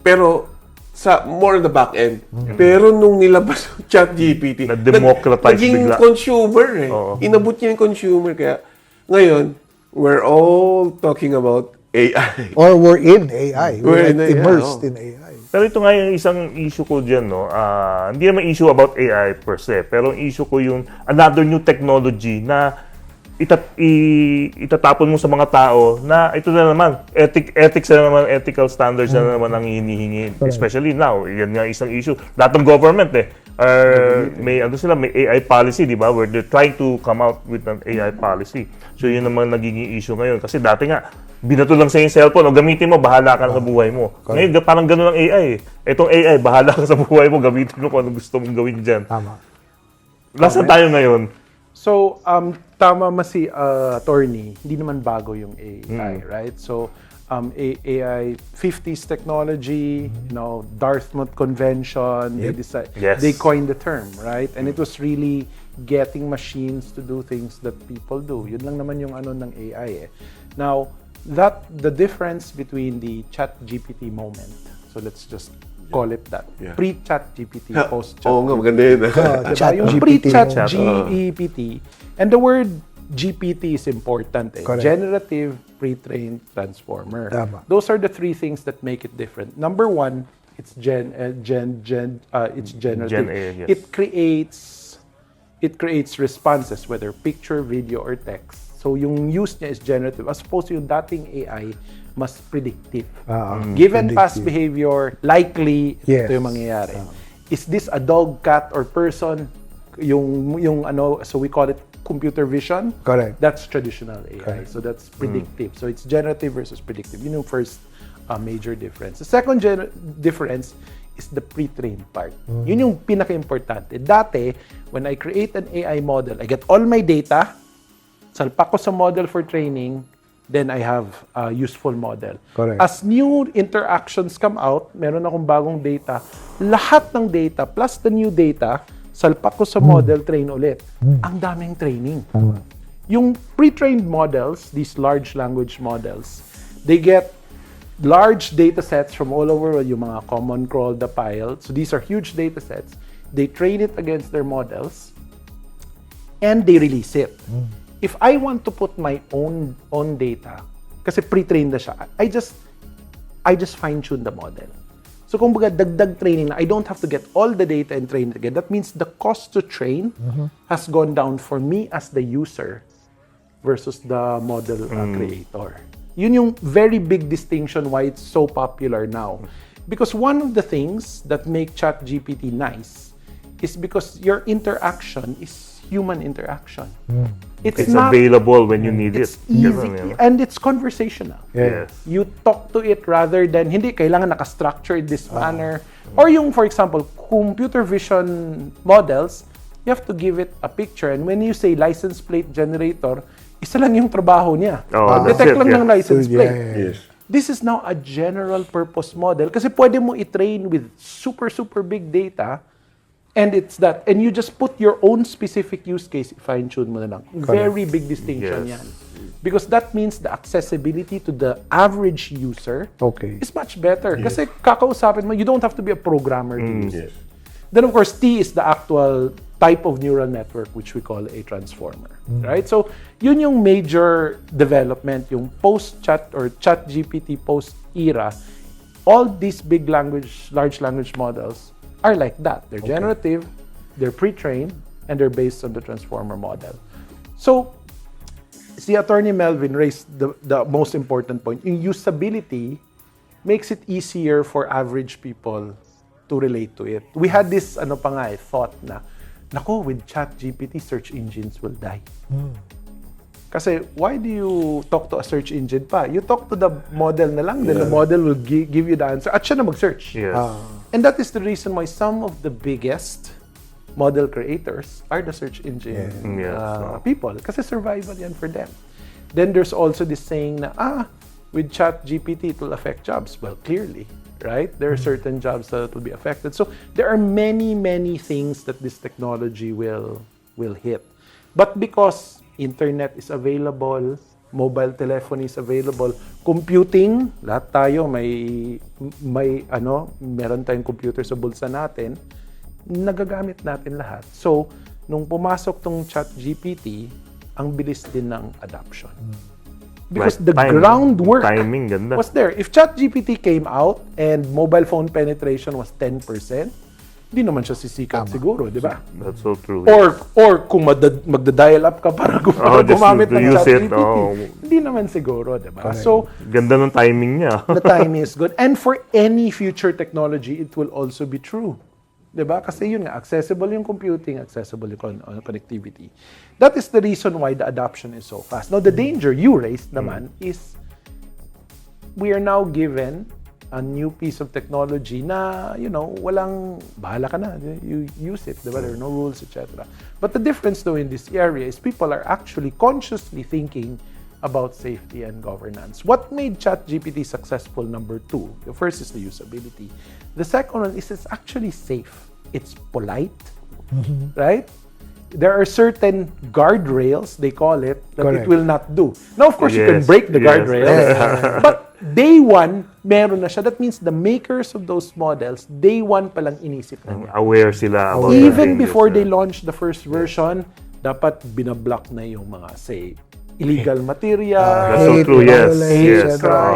Pero sa more on the back end. Pero nung nilabas yung ChatGPT, na-democratize naging bigla. consumer eh. Inabot niya yung consumer. Kaya ngayon, we're all talking about AI. Or we're in AI. We're immersed in AI. Pero ito nga yung isang issue ko dyan, no? Hindi naman issue about AI per se, pero ang issue ko yung another new technology na itatapon mo sa mga tao na ito na naman, ethics na naman, ethical standards na naman ang hinihingi. Especially now, yan nga isang issue. Lahat ng government may AI policy, di ba? Where they're trying to come out with an AI policy. So yun naman nagiging issue ngayon. Kasi dati nga, binato lang sa yung cellphone, o gamitin mo, bahala ka na sa buhay mo. Ngayon, parang gano'n ang AI. Itong AI, bahala ka sa buhay mo, gamitin mo kung ano gusto mong gawin dyan. Tama. Nasaan tayo ngayon? So, tama si attorney, hindi naman bago yung AI, right? So, AI 50s technology, Dartmouth Convention, they coined the term, right? And it was really getting machines to do things that people do. Yun lang naman yung ng AI eh. Now, the difference between the ChatGPT moment, so let's just call it that. Pre-ChatGPT, post-ChatGPT. Oo nga, maganda yun. Diba? Yung pre-ChatGPT, and the word GPT is important. Generative, pre-trained, transformer. Tama. Those are the three things that make it different. Number one, it's it's generative. Gen A, yes. It creates responses, whether picture, video, or text. So yung use niya is generative. As opposed to yung dating AI, mas predictive. Given past behavior, likely ito yung mangyayari. Is this a dog, cat, or person? So we call it computer vision. Correct. That's traditional AI. So that's predictive. So it's generative versus predictive. Yun yung first major difference. The second difference is the pre-trained part. Yun yung pinaka-importante. Dati, when I create an AI model, I get all my data, salpak ko sa model for training, then I have a useful model. Correct. As new interactions come out, meron akong bagong data, lahat ng data plus the new data, salpak ko sa model, train ulit. Ang daming training. Yung pre-trained models, these large language models, they get large data sets from all over, yung mga common crawl the pile. So these are huge data sets. They train it against their models. and they release it. If I want to put my own data, kasi pre-trained na siya, I just fine-tune the model. So kung baga dagdag training na, I don't have to get all the data and train it again. That means the cost to train has gone down for me as the user versus the model creator. Yun yung very big distinction why it's so popular now. Because one of the things that make ChatGPT nice is because your interaction is human interaction. It's not available when you need it's it. easy and it's conversational. Yes. You talk to it rather than hindi kailangan naka-structure in this manner. Or yung, for example, computer vision models, you have to give it a picture. And when you say license plate generator, isa lang yung trabaho niya. Detect lang ng license plate. Yes. This is now a general purpose model kasi pwede mo i-train with super big data. And it's that. And you just put your own specific use case, fine-tune mo na lang. Very big distinction yan. Because that means the accessibility to the average user is much better. Kasi kakausapin mo, you don't have to be a programmer to use it. Then of course, T is the actual type of neural network which we call a transformer. Right? So, yun yung major development, yung post-chat or ChatGPT post-era. All these big large language models are like that. They're generative, they're pre-trained, and they're based on the transformer model. So, si Attorney Melvin raised the most important point. Yung usability makes it easier for average people to relate to it. We had this thought na, nako, with ChatGPT, search engines will die. Kasi why do you talk to a search engine pa? You talk to the model na lang, then the model will give you the answer. At siya na mag-search. Yes. And that is the reason why some of the biggest model creators are the search engine people. Kasi survival yan for them. Then there's also this saying na, with ChatGPT, it will affect jobs. Well, clearly, right? There are certain jobs that will be affected. So there are many things that this technology will hit. But because internet is available, mobile telephony is available, computing, lahat tayo meron tayong computer sa bulsa natin, nagagamit natin lahat. So, nung pumasok tong ChatGPT, ang bilis din ng adoption. Because the groundwork was there. If ChatGPT came out and mobile phone penetration was 10%, di naman siya sisikat siguro, di ba? That's so true. Or kung magda-dial up ka para gumamit ng ChatGPT, hindi naman siguro, di ba? So, ganda ng timing niya. The timing is good. And for any future technology, it will also be true. Di ba? Kasi yun nga, accessible yung computing, accessible yung connectivity. That is the reason why the adoption is so fast. Now, the danger you raised naman is we are now given a new piece of technology na, walang, bahala ka na, you use it, diba? There are no rules, etc. But the difference though in this area is people are actually consciously thinking about safety and governance. What made ChatGPT successful, number 2? The first is the usability. The second one is it's actually safe. It's polite, right? There are certain guardrails, they call it, that it will not do. Now, of course, you can break the guardrails, but day one, meron na siya. That means the makers of those models, day one palang inisip na niya. Aware sila. Even before they launch the first version, dapat binablock na yung mga, say, illegal material,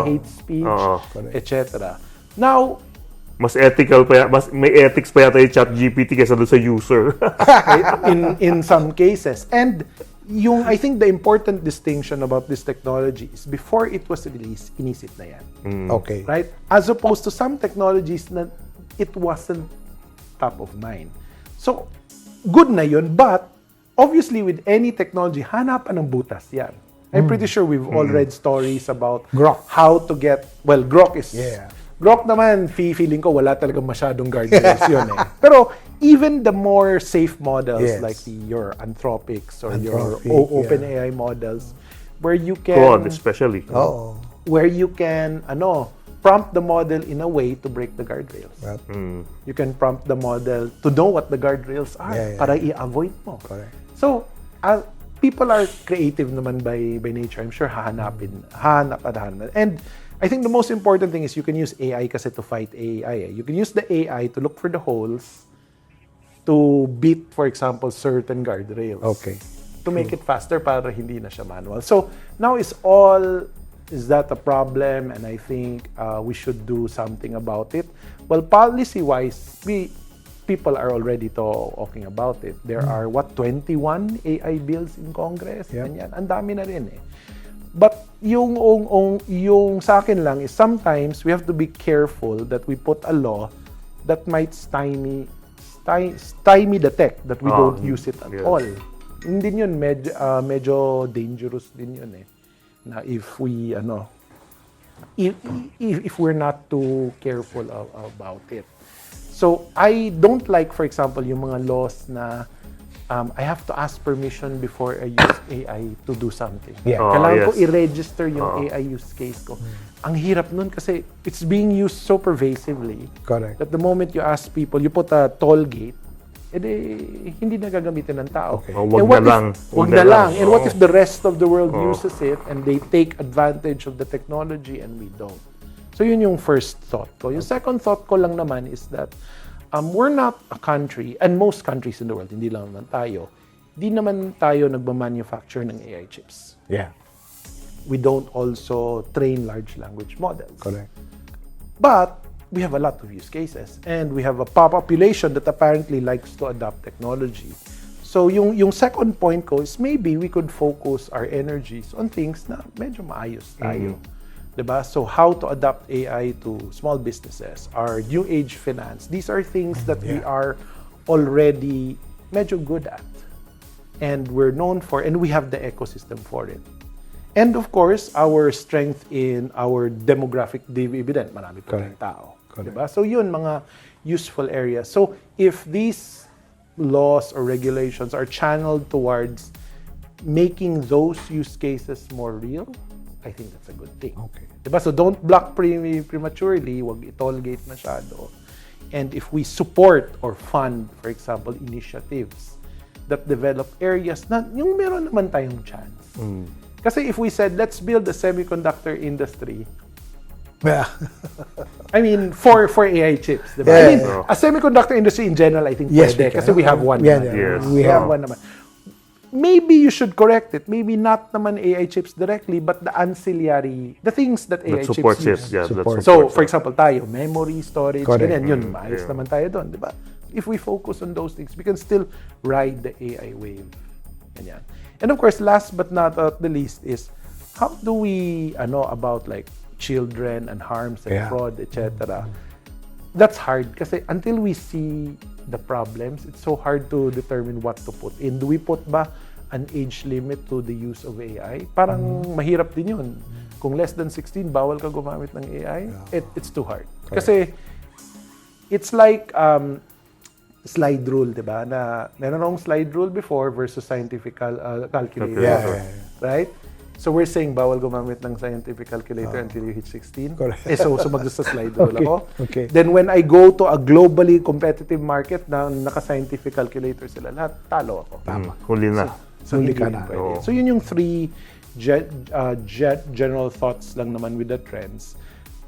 hate speech, etc. Now, mas ethical pa may ethics pa yata yung ChatGPT kaysa doon sa user. in some cases. And I think the important distinction about this technology is before it was released, inisip na yan. Okay. Right? As opposed to some technologies na it wasn't top of mind. So, good na yun, but obviously with any technology, hanapan ng butas yan. I'm pretty sure we've all read stories about Grok. How to get, Grok is... Grok naman, feeling ko wala talagang masyadong guardrails yun eh. Pero even the more safe models like your Anthropics or your OpenAI models, where you can... Fraud especially. Where you can, prompt the model in a way to break the guardrails. You can prompt the model to know what the guardrails are para i-avoid mo. Correct. So, people are creative naman by nature. I'm sure hahanap. And I think the most important thing is you can use AI kasi to fight AI. You can use the AI to look for the holes to beat, for example, certain guardrails. Okay. to make it faster para hindi na siya manual. So now is that a problem? And I think we should do something about it. Well, policy-wise, people are already talking about it. There are 21 AI bills in Congress. Ganyan. Ang dami na rin eh. But yung sa akin lang is sometimes we have to be careful that we put a law that might stymie the tech, that we don't use it at all. Hindi yun, medyo dangerous din yun eh. Na if we, if we're not too careful about it. So, I don't like, for example, yung mga laws na I have to ask permission before I use AI to do something. Kailangan ko i-register yung AI use case ko. Ang hirap nun kasi it's being used so pervasively. Correct. That the moment you ask people, you put a toll gate, hindi na gagamitin ng tao. Wag na lang. And what if the rest of the world uses it and they take advantage of the technology and we don't? So yun yung first thought ko. Yung second thought ko lang naman is that we're not a country, and most countries in the world, hindi lang naman tayo, di naman tayo nagmamanufacture ng AI chips. Yeah. We don't also train large language models. Correct. But we have a lot of use cases, and we have a population that apparently likes to adopt technology. So yung second point ko is maybe we could focus our energies on things na medyo maayos tayo. Diba? So how to adapt AI to small businesses, our new age finance. These are things that we are already medyo good at. And we're known for, and we have the ecosystem for it. And of course, our strength in our demographic dividend. Marami pa tayong tao. Diba? So yun, mga useful areas. So if these laws or regulations are channeled towards making those use cases more real, I think that's a good thing. Okay. Diba? So don't block prematurely, wag i-tollgate masyado. And if we support or fund, for example, initiatives that develop areas na yung meron naman tayong chance. Kasi if we said, let's build a semiconductor industry, Yeah. I mean, for AI chips, diba? I mean, a semiconductor industry in general, I think pwede. Kasi we have one. We have one naman. Maybe you should correct it. Maybe not naman AI chips directly, but the ancillary, the things that AI support chips use. chips. So, for example, tayo, memory, storage, ganyan, yun, maayos naman tayo doon, di ba? If we focus on those things, we can still ride the AI wave. Ganyan. And of course, last but not the least is, how do we, about like children and harms and fraud, etc. That's hard kasi until we see the problems, it's so hard to determine what to put in. Do we put ba an age limit to the use of AI? Parang mahirap din yun. Kung less than 16, bawal ka gumamit ng AI? It's too hard. Kasi it's like slide rule, di ba? Na meron akong slide rule before versus scientific calculator. Right? So we're saying bawal gumamit ng scientific calculator until you hit 16. Correct. So magsa slide rule ako. Okay. Then when I go to a globally competitive market na naka-scientific calculator sila lahat, talo ako. Huli na. So Huli hindi ka rin na. pwede. So yun yung three general thoughts lang naman with the trends.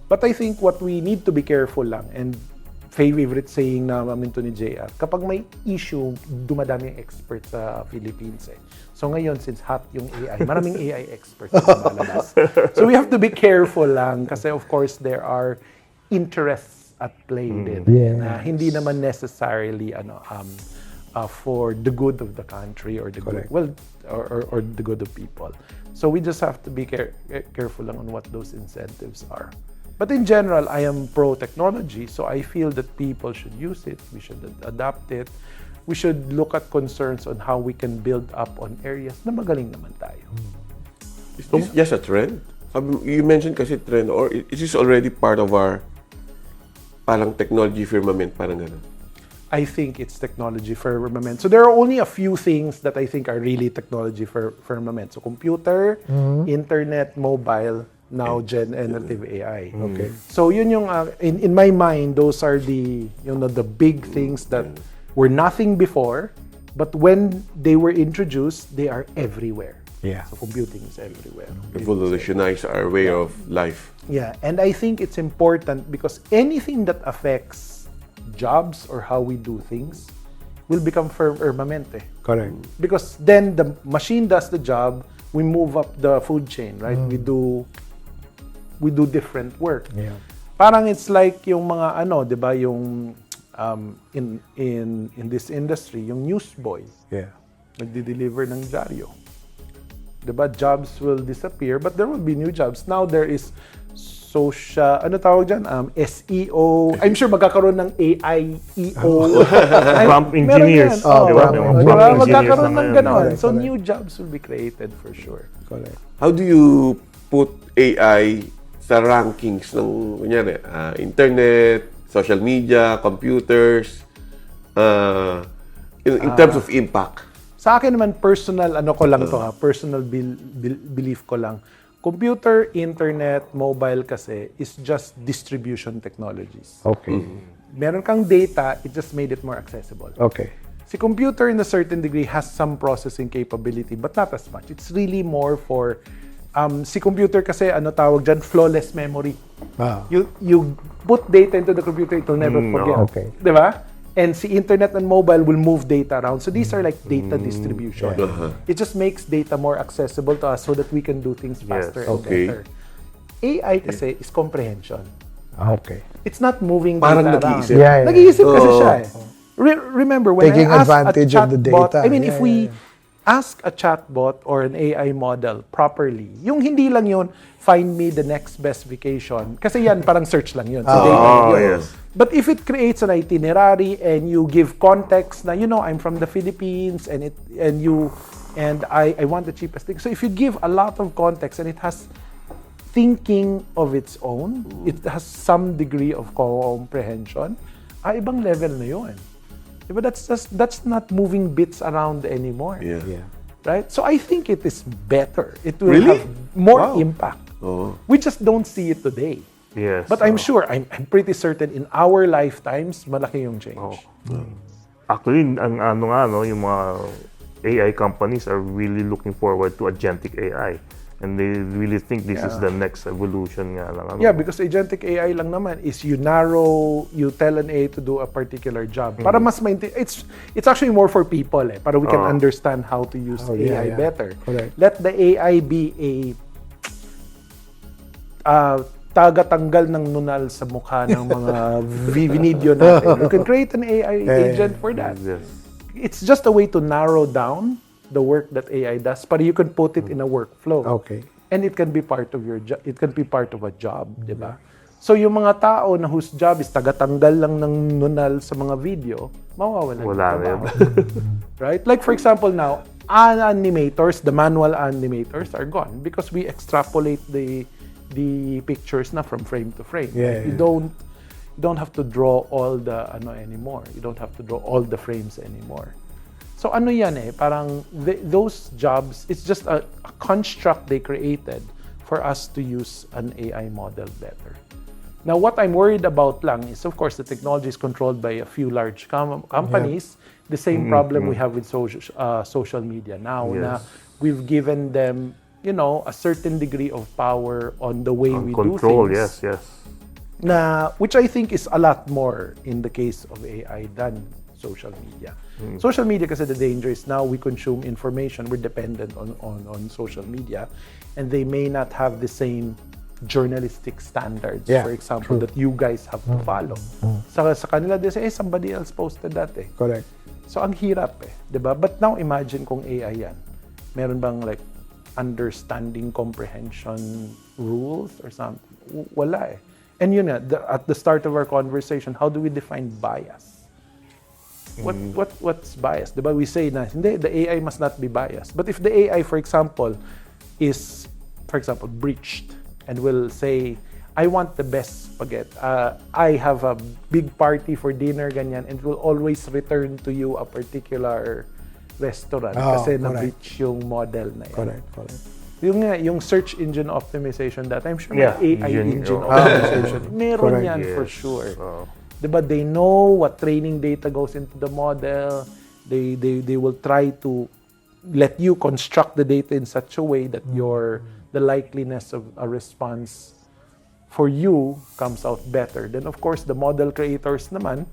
But I think what we need to be careful lang, and favorite saying na maminto ni JR, kapag may issue, dumadami yung experts sa Philippines eh. So ngayon, since hot yung AI, maraming AI experts na lumalabas. So we have to be careful lang kasi of course there are interests at play din. Na hindi naman necessarily for the good of the country or the good, or the good of people. So we just have to be careful lang on what those incentives are. But in general, I am pro-technology, so I feel that people should use it, we should adapt it, we should look at concerns on how we can build up on areas na magaling naman tayo. Is this just a trend? You mentioned kasi trend, or is this already part of our parang technology firmament, parang gano'n? I think it's technology firmament. So there are only a few things that I think are really technology firmament. So computer, internet, mobile, now generative AI. Okay. So yun yung in my mind, those are the the big things that were nothing before, but when they were introduced, they are everywhere. Yeah. So computing is everywhere. Revolutionize our way of life. Yeah, and I think it's important because anything that affects jobs or how we do things will become firmament eh. Correct. Because then the machine does the job, we move up the food chain, right? We do different work. Yeah. Parang it's like yung mga 'di ba, yung in this industry, yung newsboy. Yeah. Nagde-deliver ng dyaryo. 'Di ba? Jobs will disappear, but there will be new jobs. Now there is social, tawag dyan? SEO. I'm sure magkakaroon ng AI EO. Prompt engineers. Di ba? May mga Di prompt ba? engineers Magkakaroon na ng ngayon. ganon. So Correct. new jobs will be created for sure. Correct. How do you put AI sa rankings ng, kunyari, internet, social media, computers, in terms of impact? Sa akin naman, personal, personal belief ko lang. Computer, internet, mobile kasi is just distribution technologies. Okay. Meron kang data, it just made it more accessible. Okay. Si computer in a certain degree has some processing capability but not as much. It's really more for si computer kasi tawag dyan, flawless memory. Ah. You put data into the computer, it will never forget. Okay. 'Di ba? And si internet and mobile will move data around. So these are like data distribution. It just makes data more accessible to us so that we can do things faster and Okay. better. AI kasi is comprehension. Okay. It's not moving Parang data around. nag-iisip. Yeah. Nag-iisip kasi siya eh. Remember, when Taking I asked advantage a of the chatbot, data. I mean, if Yeah, we ask a chatbot or an AI model properly, yung hindi lang yun, find me the next best vacation. Kasi yan, parang search lang yun. So data yun. Yes. But if it creates an itinerary and you give context na, I'm from the Philippines and I want the cheapest thing. So if you give a lot of context and it has thinking of its own, it has some degree of comprehension, ibang level na yun. Diba? That's not moving bits around anymore. Yeah. Right? So I think it is better. It will Really? have more Wow. impact. Oh. We just don't see it today. Yes. But I'm sure, I'm pretty certain in our lifetimes, malaki yung change. Actually, yung mga AI companies are really looking forward to agentic AI. And they really think this is the next evolution nga lang. Yeah, because agentic AI lang naman is you tell an AI to do a particular job. Para mas it's actually more for people para we can understand how to use AI better. Correct. Let the AI be a taga-tanggal ng nunal sa mukha ng mga video natin. You can create an AI agent for that. Yes. It's just a way to narrow down the work that AI does, but you can put it in a workflow. Okay. And it can be part of your job. It can be part of a job, di ba? So yung mga tao na whose job is tagatanggal lang ng nunal sa mga video, mawawalan ng Wala na trabaho. Right? Like for example now, animators, the manual animators are gone because we extrapolate the pictures na from frame to frame. Yeah, You don't have to draw all the anymore. You don't have to draw all the frames anymore. So ano yan parang those jobs, it's just a construct they created for us to use an AI model better. Now, what I'm worried about lang is, of course, the technology is controlled by a few large companies. The same problem we have with social media now. Yes. Na we've given them, a certain degree of power on the way we Control, do things. yes. Which I think is a lot more in the case of AI than social media. Social media kasi the danger is now we consume information, we're dependent on social media, and they may not have the same journalistic standards, for example, that you guys have to follow. Sa kanila, they say, somebody else posted that Correct. So ang hirap diba? But now imagine kung AI yan. Meron bang like understanding comprehension rules or something? Wala And yun at the start of our conversation, how do we define bias? What's bias? Diba we say na hindi, the AI must not be biased. But if the AI, for example, is breached and will say, I want the best spaghetti. I have a big party for dinner, ganyan, and will always return to you a particular restaurant kasi na-breach yung model na yan. Correct. Yung search engine optimization that I'm sure may AI engine oh. optimization. Meron Correct. yan for Yes. sure. Oh. Diba, they know what training data goes into the model. They will try to let you construct the data in such a way that the likeliness of a response for you comes out better. Then of course, the model creators naman,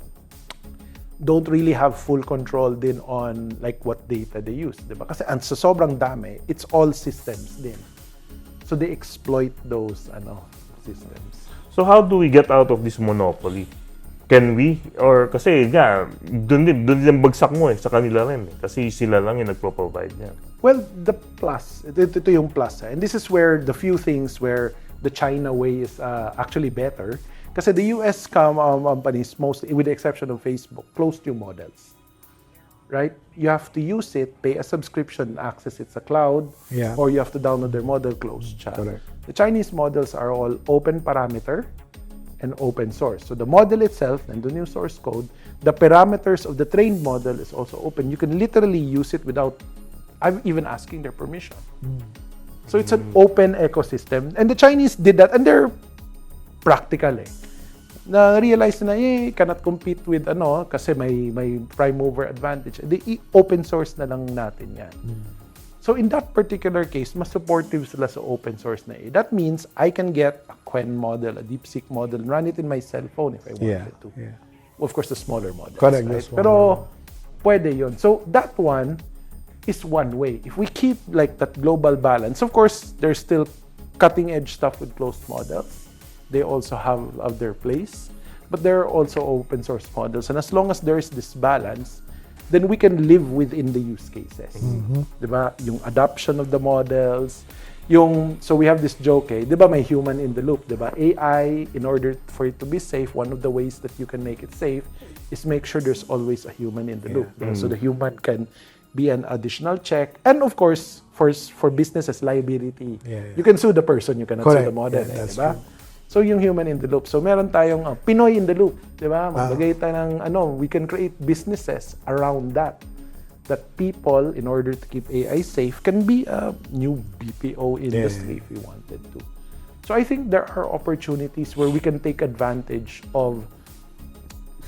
don't really have full control din on like what data they use, diba? Kasi sa sobrang dami, it's all systems din. So they exploit those systems. So how do we get out of this monopoly? Can we? Or kasi doon din bagsak mo sa kanila rin. Kasi sila lang yung nagpo-provide niyan. Well, the plus, ito yung plus. And this is where the few things where the China way is actually better. Kasi the US companies, mostly, with the exception of Facebook, closed yung models. Right? You have to use it, pay a subscription, access it sa cloud, or you have to download their model, closed siya. Correct. The Chinese models are all open parameter and open source. So the model itself, nandun yung source code, the parameters of the trained model is also open. You can literally use it without even asking their permission. So it's an open ecosystem. And the Chinese did that, and they're practical Na-realize na, cannot compete with kasi may prime mover advantage. Open source na lang natin yan. So in that particular case, mas supportive sila sa open source na That means I can get a Quen model, a DeepSeek model, and run it in my cell phone if I wanted to. Yeah. Of course, the smaller models. Correct. Right? Pero pwede yun. So that one is one way. If we keep like that global balance, of course, there's still cutting edge stuff with closed models. They also have their place, but there are also open source models. And as long as there is this balance, then we can live within the use cases. Diba? Yung adoption of the models, so we have this joke, diba may human in the loop, diba? AI, in order for it to be safe, one of the ways that you can make it safe is make sure there's always a human in the loop. Diba? So the human can be an additional check. And of course, for businesses, liability. You can sue the person, you cannot sue the model. That's diba? true. So yung human in the loop. So meron tayong Pinoy in the loop, 'di ba? Maglagay tayo ng we can create businesses around that people, in order to keep AI safe, can be a new BPO industry if we wanted to. So I think there are opportunities where we can take advantage of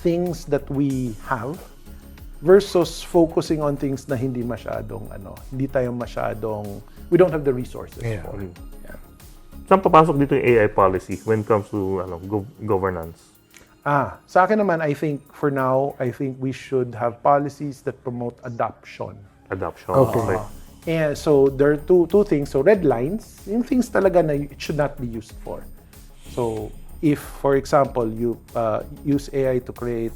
things that we have versus focusing on things na hindi tayo masyadong, we don't have the resources for. Saan papasok dito yung AI policy when it comes to governance? Sa akin naman, I think for now, we should have policies that promote adoption. Okay. And so there are two things. So red lines, yung things talaga na it should not be used for. So if, for example, you use AI to create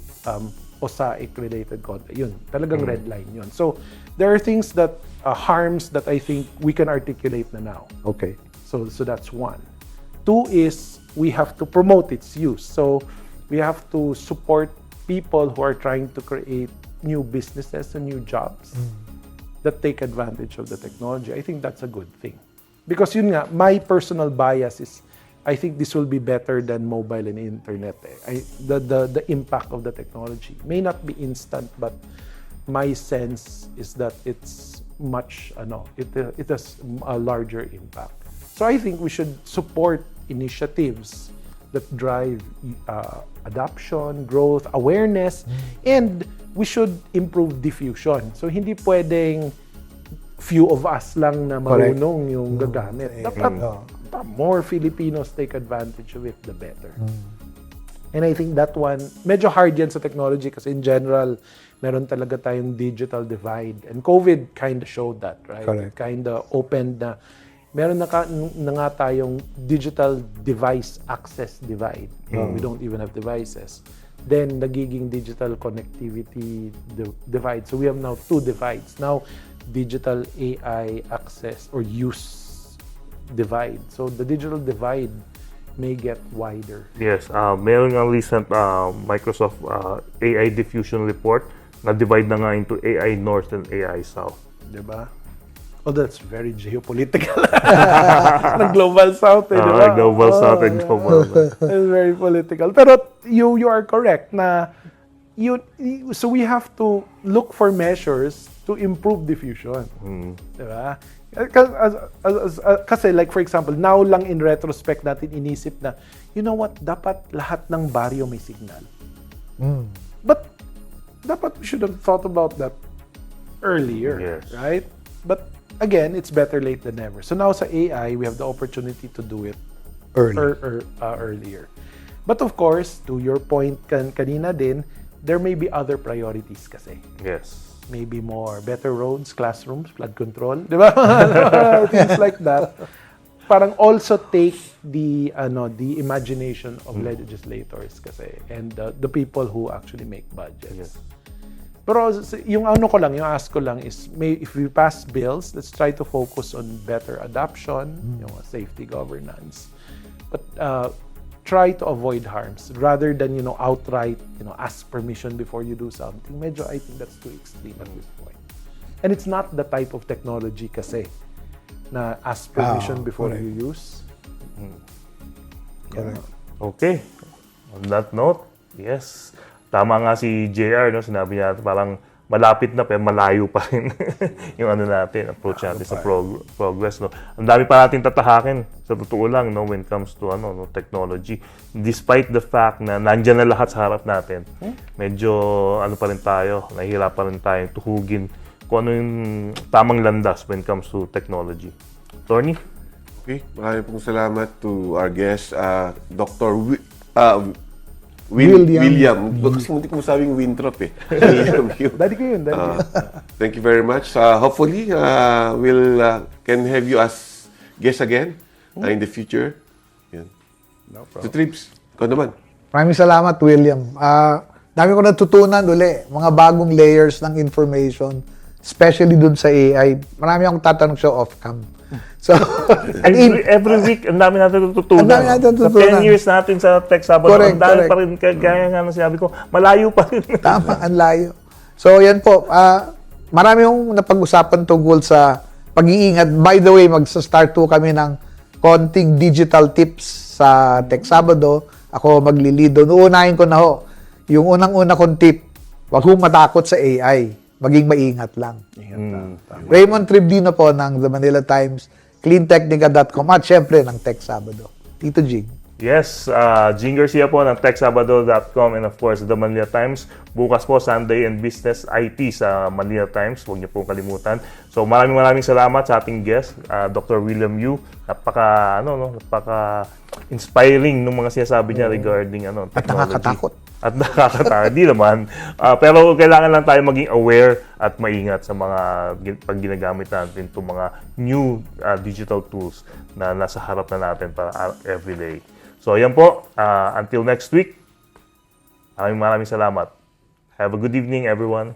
OSAIC-related content, yun, talagang red line yun. So there are things that harms that I think we can articulate na now. Okay. So that's one. Two is we have to promote its use. So we have to support people who are trying to create new businesses and new jobs that take advantage of the technology. I think that's a good thing. Because yun nga, my personal bias is I think this will be better than mobile and internet. The impact of the technology may not be instant, but my sense is that it's much it has a larger impact. So I think we should support initiatives that drive adoption, growth, awareness, and we should improve diffusion. So hindi pwedeng few of us lang na marunong yung gagamit. Dapat more Filipinos take advantage of it, the better. And I think that one, medyo hard yan sa technology kasi in general, meron talaga tayong digital divide. And COVID kind of showed that, right? Correct. It kind of opened na meron na nga tayong digital device access divide. We don't even have devices. Then, nagiging digital connectivity divide. So, we have now two divides. Now, digital AI access or use divide. So, the digital divide may get wider. Yes. Meron nga recent Microsoft AI diffusion report na divide na nga into AI North and AI South. Diba? Oh, that's very geopolitical. Ng Global South, diba? Global South and Global North. It's very political. Pero you are correct na so we have to look for measures to improve diffusion. Diba? Kasi like for example, now lang in retrospect natin inisip na, you know what, dapat lahat ng baryo may signal. But dapat we should have thought about that earlier, Yes. right? But again, it's better late than never. So now sa AI, we have the opportunity to do it earlier. But of course, to your point kanina din, there may be other priorities kasi. Yes. Maybe more better roads, classrooms, flood control, di ba? Things like that. Parang also take the imagination of legislators kasi and the people who actually make budgets. Yes. Pero yung ask ko lang is if we pass bills, let's try to focus on better adoption, yung safety governance. But try to avoid harms rather than outright ask permission before you do something. Medyo I think that's too extreme at this point. And it's not the type of technology kasi na ask permission before you use. Correct. Okay. On that note, yes. Tama nga si JR, no? Sinabi niya parang malapit na pero malayo pa rin yung natin, approach natin sa progress, no. Ang dami pa natin tatahakin sa totoo lang, no, when it comes to technology. Despite the fact na nandiyan na lahat sa harap natin. Medyo pa rin tayo, nahihirapan rin tayong tuhugin kung ano yung tamang landas when it comes to technology. Tony? Okay, maraming pong salamat to our guest, Dr. William. Kasi hindi ko masabing Winthrop eh. William Yu. Daddy ko yun. Thank you very much. Hopefully, we'll can have you as guest again in the future. Yan. No So, problem. Trips, ikaw naman. Maraming salamat, William. Dami ko natutunan uli, mga bagong layers ng information, especially dun sa AI. Marami akong tatanong siya off-cam. So, Every week, ang dami natin natutunan. Ang dami natin natutunan. Sa 10 years natin sa Tech Sabado, Correct, ang dami correct. pa rin, kaya nga nang sinabi ko, malayo pa rin. tama, ang layo. So, yan po. Marami yung napag-usapan tungkol sa pag-iingat. By the way, magsa-start po kami ng konting digital tips sa Tech Sabado. Ako maglilido. Uunahin ko na ho. Yung unang-una kong tip, wag hong matakot sa AI. Maging maingat lang. Raymund Tribdino po ng The Manila Times, cleantechnica.com at syempre ng Tech Sabado. Tito Jing. Yes, Jing Garcia po ng TechSabado.com and of course, The Manila Times. Bukas po, Sunday and Business IT sa Manila Times. Huwag niyo pong kalimutan. So, maraming salamat sa ating guest, Dr. William Yu. Napaka-inspiring ng mga sinasabi niya regarding At technology. nakakatakot. At nakakatakot. Di naman. Pero kailangan lang tayo maging aware at maingat sa mga pag ginagamit natin itong mga new digital tools na nasa harap na natin para everyday. So, yan po. Until next week, maraming salamat. Have a good evening, everyone.